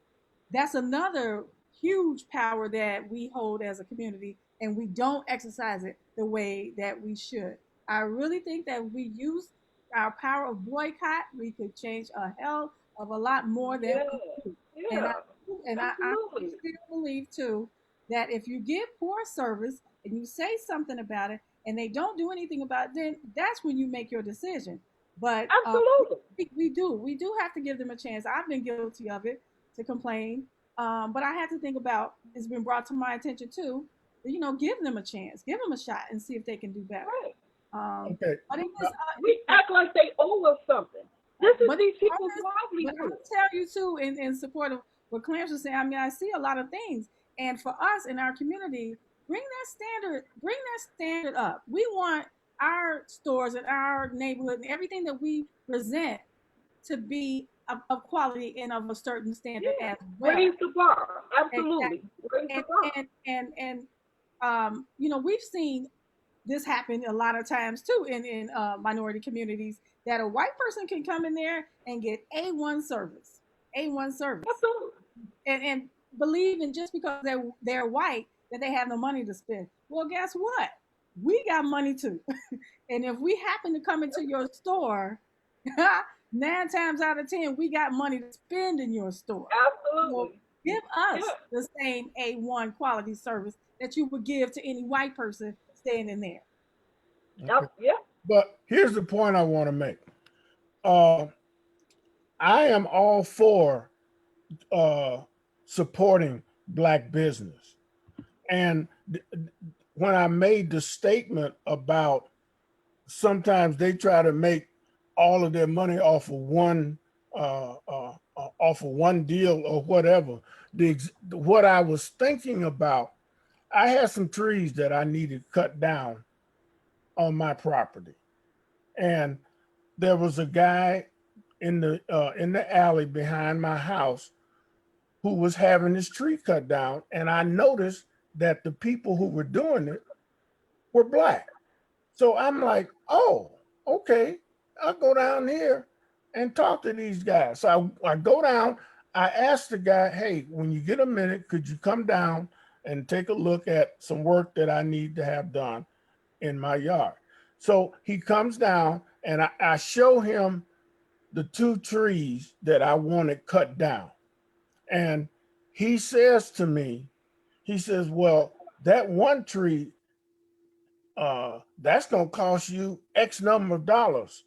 that's another huge power that we hold as a community and we don't exercise it the way that we should. I really think that if we use our power of boycott, we could change a hell of a lot more than Yeah. we do. And I Yeah. and I Absolutely. still believe too that if you give poor service and you say something about it and they don't do anything about it, then that's when you make your decision. But Absolutely. we do have to give them a chance. I've been guilty of it to complain, but I had to think about it's been brought to my attention too. Give them a chance, give them a shot, and see if they can do better. Right. Um, okay. but it is, We act like they owe us something. right. This is But these people's I'm livelihood. gonna tell you too, in support of what Clarence was saying. I mean, I see a lot of things, and for us in our community, bring that standard up. We want our stores and our neighborhood and everything that we present to be of quality and of a certain standard Yeah. as well. Raise the bar. Absolutely. Exactly. Raise the And bar. we've seen this happen a lot of times too in minority communities that a white person can come in there and get A1 service, Absolutely. and believe in just because they're white that they have no money to spend. Well, guess what? We got money too, and if we happen to come into your store, 9 times out of 10 we got money to spend in your store. So Absolutely. give Yeah. us the same A1 quality service that you would give to any white person standing there. Okay. Yeah. But here's the point I want to make. Uh, I am all for uh, supporting black business. And when I made the statement about sometimes they try to make all of their money off of one deal or whatever, what I was thinking about, I had some trees that I needed cut down on my property, and there was a guy in the alley behind my house who was having his tree cut down, and I noticed that the people who were doing it were black. So I'm like, oh, okay. I'll go down here and talk to these guys. So I go down. I asked the guy, hey, when you get a minute, could you come down and take a look at some work that I need to have done in my yard? So he comes down and I show him the two trees that I wanted cut down. And he says to me, he says, well, that one tree, that's going to cost you X number of dollars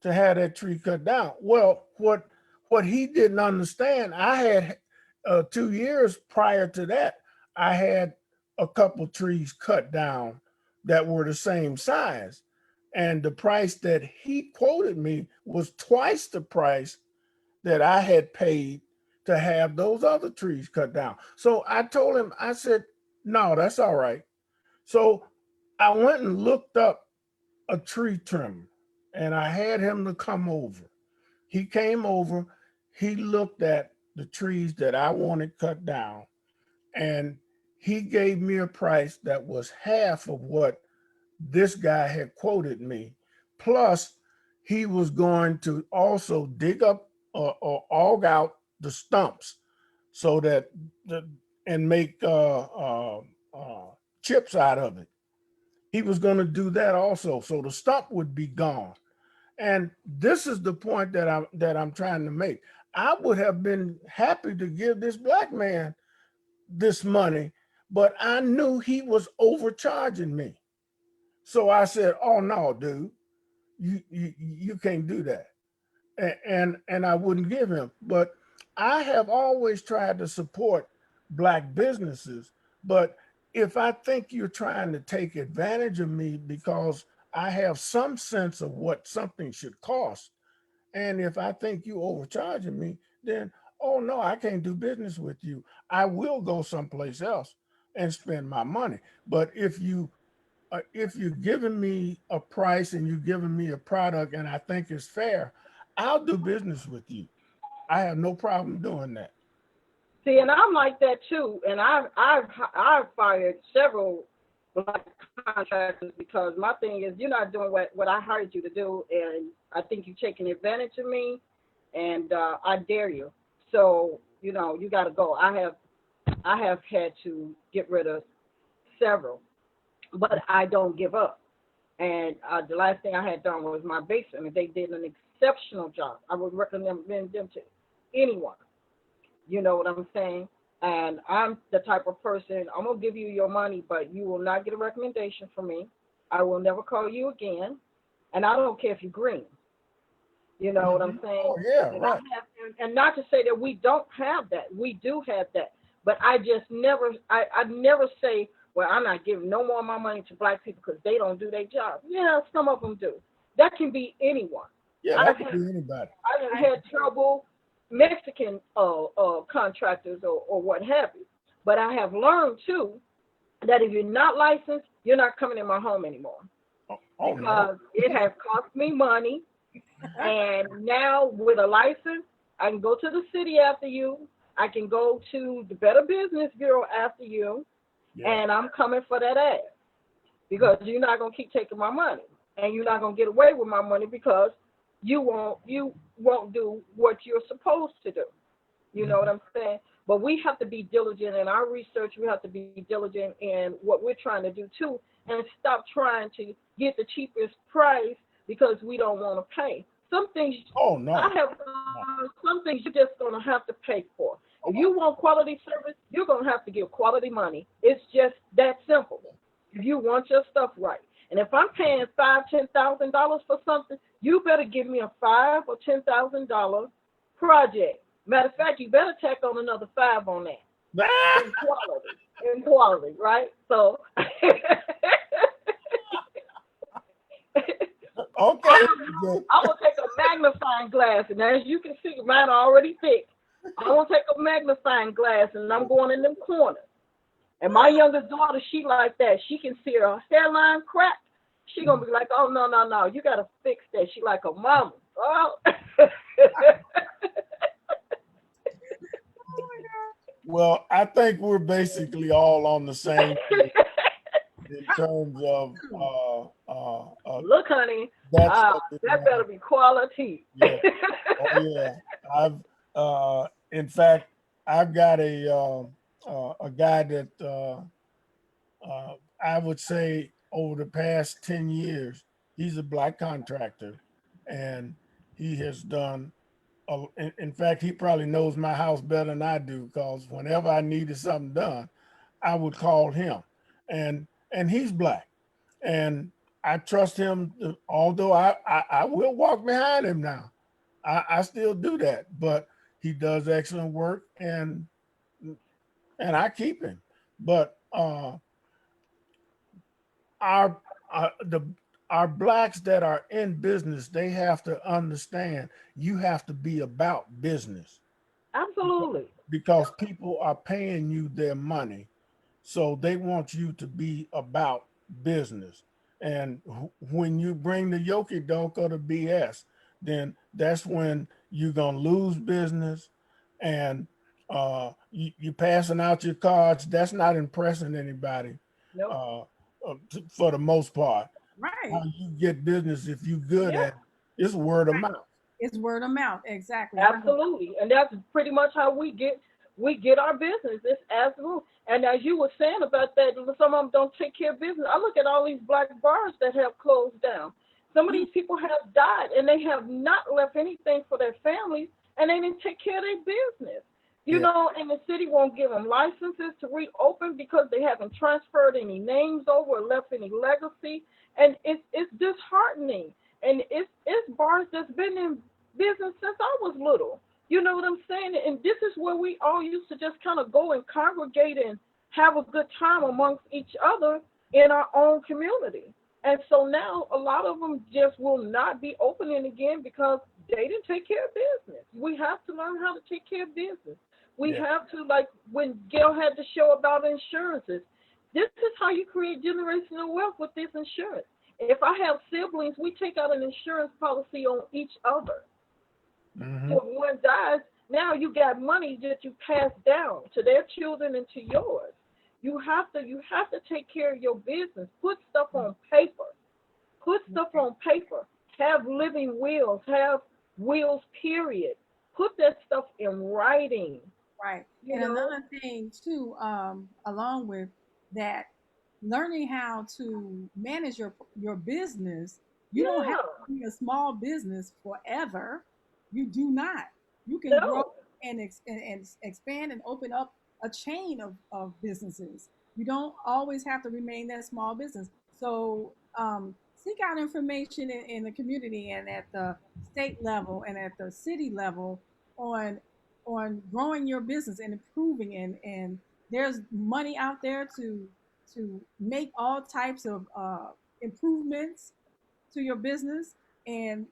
to have that tree cut down. Well, what he didn't understand, I had 2 years prior to that, I had a couple trees cut down that were the same size. And the price that he quoted me was twice the price that I had paid to have those other trees cut down. So I told him, I said, no, that's all right. So I went and looked up a tree trimmer and I had him to come over. He came over, he looked at the trees that I wanted cut down, and he gave me a price that was half of what this guy had quoted me. Plus, he was going to also dig up or aug out the stumps so that the and make chips out of it. He was going to do that also, so the stump would be gone. And this is the point that I'm trying to make. I would have been happy to give this black man this money, but I knew he was overcharging me. So I said, "Oh no, dude, you can't do that." And I wouldn't give him. But I have always tried to support black businesses. But if I think you're trying to take advantage of me because I have some sense of what something should cost, and if I think you overcharging me, then oh no, I can't do business with you. I will go someplace else and spend my money. But if you're giving me a price and you're giving me a product and I think it's fair, I'll do business with you. I have no problem doing that. See, and I'm like that too. And I've fired several black contractors because my thing is you're not doing what I hired you to do, and I think you're taking advantage of me, and I dare you. So you got to go. I have had to get rid of several, but I don't give up. And the last thing I had done was my basement, and they did an exceptional job. I would recommend them to anyone. You know what I'm saying? And I'm the type of person, I'm going to give you your money, but you will not get a recommendation from me. I will never call you again. And I don't care if you're green. You know what I'm saying? Oh yeah, And I right. have, and not to say that we don't have that. We do have that. But I just never, I never say, well, I'm not giving no more of my money to black people because they don't do their job. Yeah, some of them do. That can be anyone. Yeah, I've that could had, be anybody. I've had trouble Mexican contractors or what have you. But I have learned too that if you're not licensed, you're not coming in my home anymore Oh no. because it has cost me money. And now with a license, I can go to the city after you. I can go to the Better Business Bureau after you, Yeah. and I'm coming for that ass because you're not gonna keep taking my money, and you're not gonna get away with my money because you won't do what you're supposed to do. You know what Mhm. I'm saying? But we have to be diligent in our research. We have to be diligent in what we're trying to do too, and stop trying to get the cheapest price because we don't want to pay. Some things Oh I no. have No. some things you're just gonna have to pay for. If you want quality service, you're gonna have to give quality money. It's just that simple. If you want your stuff right. And if I'm paying $5,000, $10,000 for something, you better give me a $5,000 or $10,000 project. Matter of fact, you better tack on another five on that in quality. In quality, right? So Okay. I'm gonna take a magnifying glass, and as you can see, mine are already fixed. I'm gonna take a magnifying glass, and I'm going in them corners. And my youngest daughter, she like that. She can see her hairline crack. She gonna be like, "Oh no, no, no! You gotta fix that." She like her mama. Oh. Well, I think we're basically all on the same page in terms of Look, honey, that subject that matter. better be quality. Yeah. Oh yeah. I've in fact I've got a guy that I would say over the past 10 years, he's a black contractor and he has done in fact, he probably knows my house better than I do because whenever I needed something done, I would call him, and he's black, and I trust him. Although I will walk behind him now, I still do that, but he does excellent work, and I keep him. But our the our blacks that are in business, they have to understand you have to be about business Absolutely. because people are paying you their money. So they want you to be about business. And when you bring the yoki doke or the BS, then that's when you're going to lose business and you passing out your cards. That's not impressing anybody. Nope. Uh, for the most part. How Right. you get business if you good Yeah. at it, it's word of Right. mouth. It's word of mouth. Exactly. Right. Absolutely, and that's pretty much how we get our business. It's absolute. And as you were saying about that, some of them don't take care of business. I look at all these black bars that have closed down. Some of Mm, these people have died, and they have not left anything for their families, and they didn't take care of their business. You Yeah, know, and the city won't give them licenses to reopen because they haven't transferred any names over or left any legacy, and it's disheartening. And it's bars that's been in business since I was little. You know what I'm saying? And this is where we all used to just kind of go and congregate and have a good time amongst each other in our own community. And so now a lot of them just will not be opening again because they didn't take care of business. We have to learn how to take care of business. We yeah, have to, like when Gail had the show about insurances, this is how you create generational wealth with this insurance. If I have siblings, we take out an insurance policy on each other. hmm, So if one dies, now you got money that you pass down to their children and to yours. You have to take care of your business. Put stuff on paper. Put stuff right. on paper. Have living wills. Have wills. Period. Put that stuff in writing. Right. You And know. another thing too, along with that, learning how to manage your business. You don't have Yeah. to be a small business forever. You do not. You can grow No. and expand and open up a chain of businesses. You don't always have to remain that small business. So seek out information in the community and at the state level and at the city level on growing your business and improving and there's money out there to make all types of improvements to your business and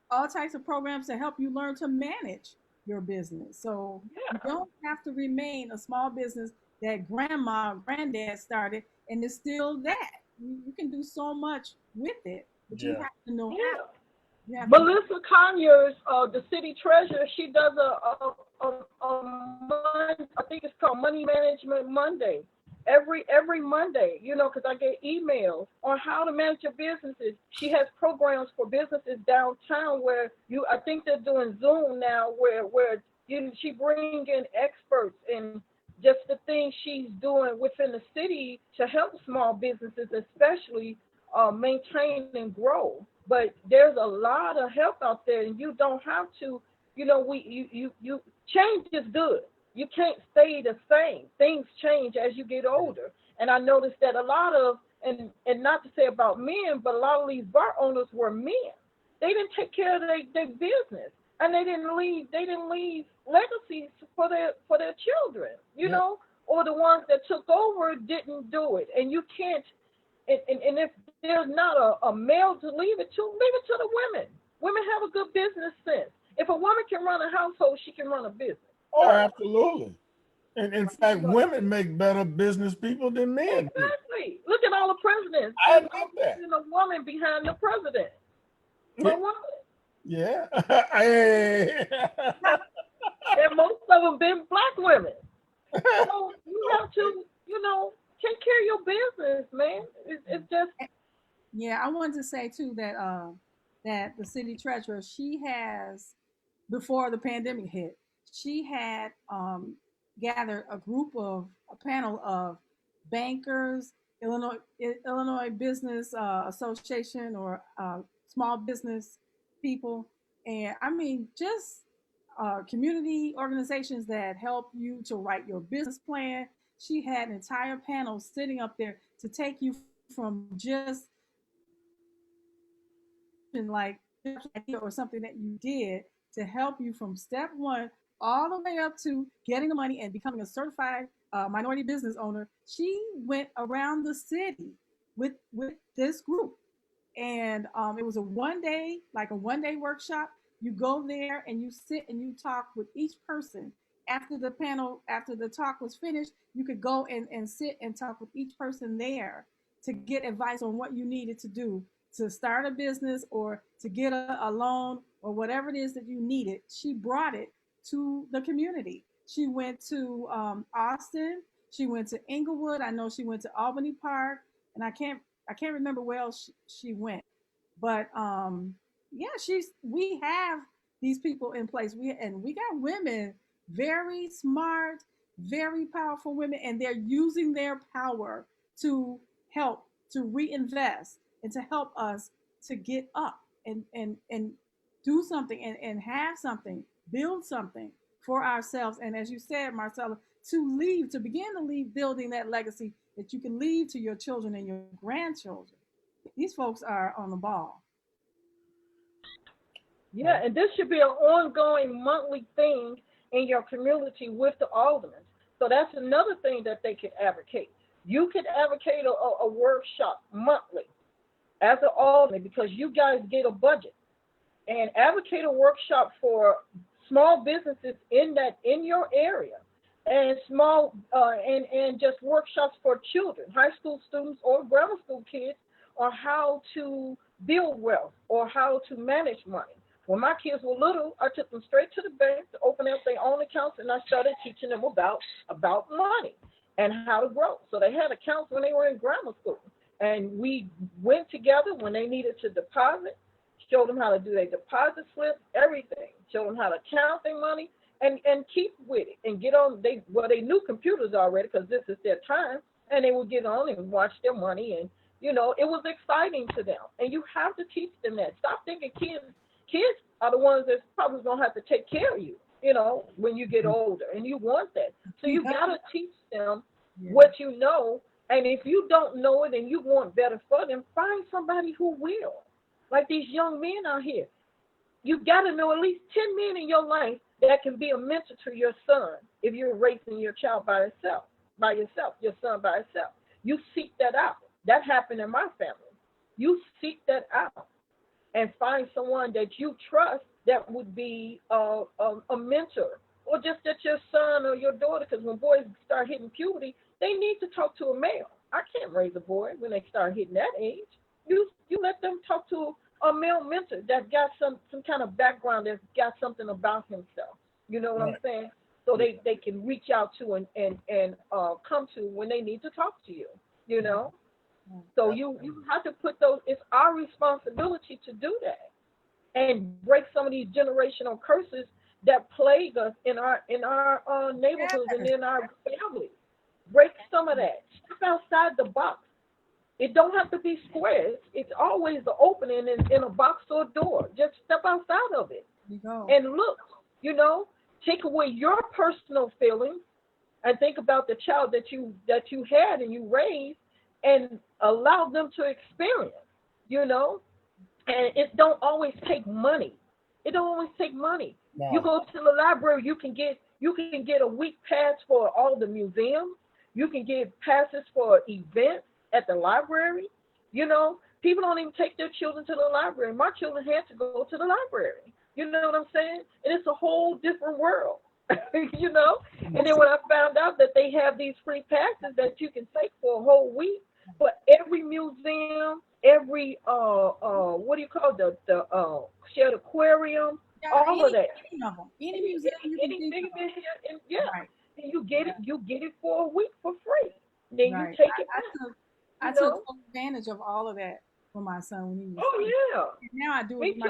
all types of programs to help you learn to manage your business. So you Yeah. don't have to remain a small business that grandma, granddad started and it's still that. You can do so much with it, but you yeah. have to know how. Yeah. You have to know. Melissa Conyers, the city treasurer, she does I think it's called Money Management Monday. Every Monday, you know, because I get emails on how to manage your businesses. She has programs for businesses downtown where I think they're doing Zoom now, where she bring in experts and just the things she's doing within the city to help small businesses, especially maintain and grow. But there's a lot of help out there, and you don't have to. You know, change is good. You can't stay the same. Things change as you get older, and I noticed that a lot of and not to say about men, but a lot of these bar owners were men. They didn't take care of their business, and they didn't leave legacies for their children. You Yeah. know, or the ones that took over didn't do it, and you can't and if there's not a male to leave it to the women. Women have a good business sense. If a woman can run a household, she can run a business. Oh, Period. absolutely. And in fact, So, women make better business people than men do. exactly. Look at all the presidents. I There's admit always that. been a woman behind the president. A Yeah. woman. Yeah. Hey. And most of them been black women. So you have to, take care of your business, man. It's just, Yeah, I wanted to say too that that the city treasurer she has before the pandemic hit, she had gathered a panel of bankers, Illinois Business Association or small business people, and I mean just community organizations that help you to write your business plan. She had an entire panel sitting up there to take you from just like idea or something that you did to help you from step one all the way up to getting the money and becoming a certified minority business owner. She went around the city with this group and it was a 1 day workshop. You go there and you sit and you talk with each person after the panel, after the talk was finished. You could go and sit and talk with each person there to get advice on what you needed to do to start a business or to get a loan or whatever it is that you needed. She brought it to the community. She went to Austin. She went to Inglewood. I know she went to Albany Park. and I can't remember where else she went, but yeah, we have these people in place. We got women, very smart, very powerful women, and they're using their power to help, to reinvest, and to help us to get up and do something, and have something, build something for ourselves. And as you said, Marcella, to begin to leave, building that legacy that you can leave to your children and your grandchildren. These folks are on the ball. Yeah, and this should be an ongoing monthly thing in your community with the aldermen. So that's another thing that they could advocate. You could advocate a workshop monthly as an alderman because you guys get a budget, and advocate a workshop for small businesses in your area, and just workshops for children, high school students or grammar school kids, on how to build wealth or how to manage money. When my kids were little, I took them straight to the bank to open up their own accounts, and I started teaching them about money and how to grow. So they had accounts when they were in grammar school, and we went together when they needed to deposit, showed them how to do their deposit slip, everything. Showed them how to count their money and keep with it and get on. They knew computers already because this is their time, and they would get on and watch their money, and it was exciting to them. And you have to teach them that. Stop thinking kids are the ones that's probably gonna have to take care of you, when you get older, and you want that. So you gotta teach them what you know, and if you don't know it and you want better for them, find somebody who will. Like these young men out here, you got to know at least 10 men in your life that can be a mentor to your son if you're raising your child by yourself, your son by himself. You seek that out. That happened in my family. You seek that out and find someone that you trust that would be a mentor, or just that your son or your daughter, because when boys start hitting puberty, they need to talk to a male. I can't raise a boy when they start hitting that age. You let them talk to a male mentor that got some kind of background, that's got something about himself. You know what I'm saying? So they can reach out to and come to when they need to talk to you. So you have to put those. It's our responsibility to do that and break some of these generational curses that plague us in our neighborhoods and in our families. Break some of that. Step outside the box. It don't have to be square. It's always the opening in a box or a door. Just step outside of it and look. Take away your personal feelings and think about the child that you had and you raised, and allow them to experience. And it don't always take money. It don't always take money. Wow. You go to the library, you can get a week pass for all the museums. You can get passes for events at the library. People don't even take their children to the library. My children had to go to the library. You know what I'm saying? And it's a whole different world. And then when I found out that they have these free passes that you can take for a whole week, but every museum, every what do you call the shared aquarium, all of that. Any museum, anything here, right. And you get it for a week for free. Then you take it. I took full advantage of all of that for my son when he was. Oh yeah. And now I do it Me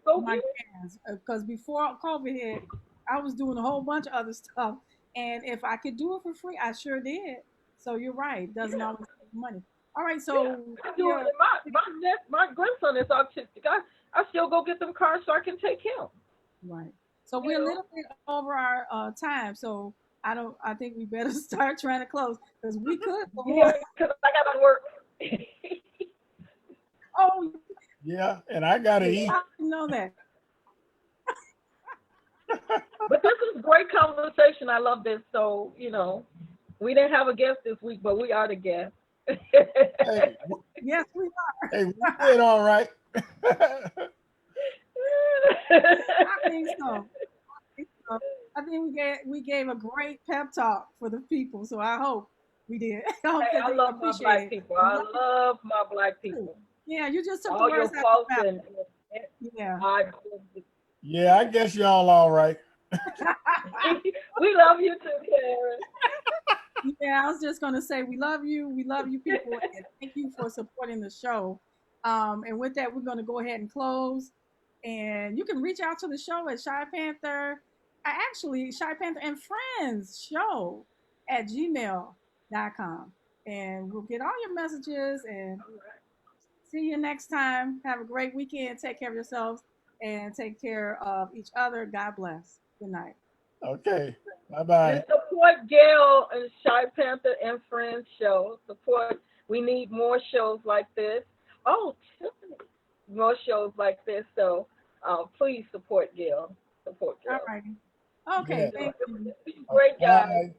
with my grands, because before COVID hit, I was doing a whole bunch of other stuff, and if I could do it for free, I sure did. So you're right; it doesn't always take money. All right, so my grandson is autistic. I still go get them cards so I can take him. Right. So we're a little bit over our time, so I think we better start trying to close, because we could. Yeah, because I got to work. Oh. Yeah, and I gotta eat. I didn't know that. But this is a great conversation. I love this. So, we didn't have a guest this week, but we are the guest. Hey, yes, we are. Hey, we did all right. I think so. I think we gave a great pep talk for the people. So I hope we did. I love my black people. I love my black people. Yeah, you just took all the words your faults and yeah. Yeah, I guess y'all all right. We love you too, Karen. Yeah, I was just gonna say we love you. We love you people, and thank you for supporting the show. And with that, we're gonna go ahead and close. And you can reach out to the show at Shy Panther, actually Shy Panther and Friends Show at gmail.com. And we'll get all your messages and see you next time. Have a great weekend. Take care of yourselves and take care of each other. God bless. Good night. Okay. Bye And bye. support Gail and Shy Panther and Friends show. Support. We need more shows like this. Oh, Tiffany, more shows like this. So please support Gail. Support All Gail. righty. Yeah. Okay, thank you. Great guys. Bye.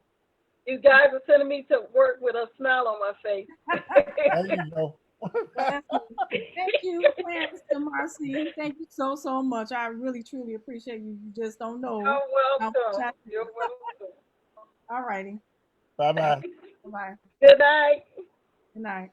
You guys are sending me to work with a smile on my face. There you go. Bless you. Thank you, Clarence and Marcy. Thank you so, so much. I really, truly appreciate you. You just don't know You're how much I welcome. do. You're welcome. All righty. Bye bye. Bye-bye. Good night. Good night.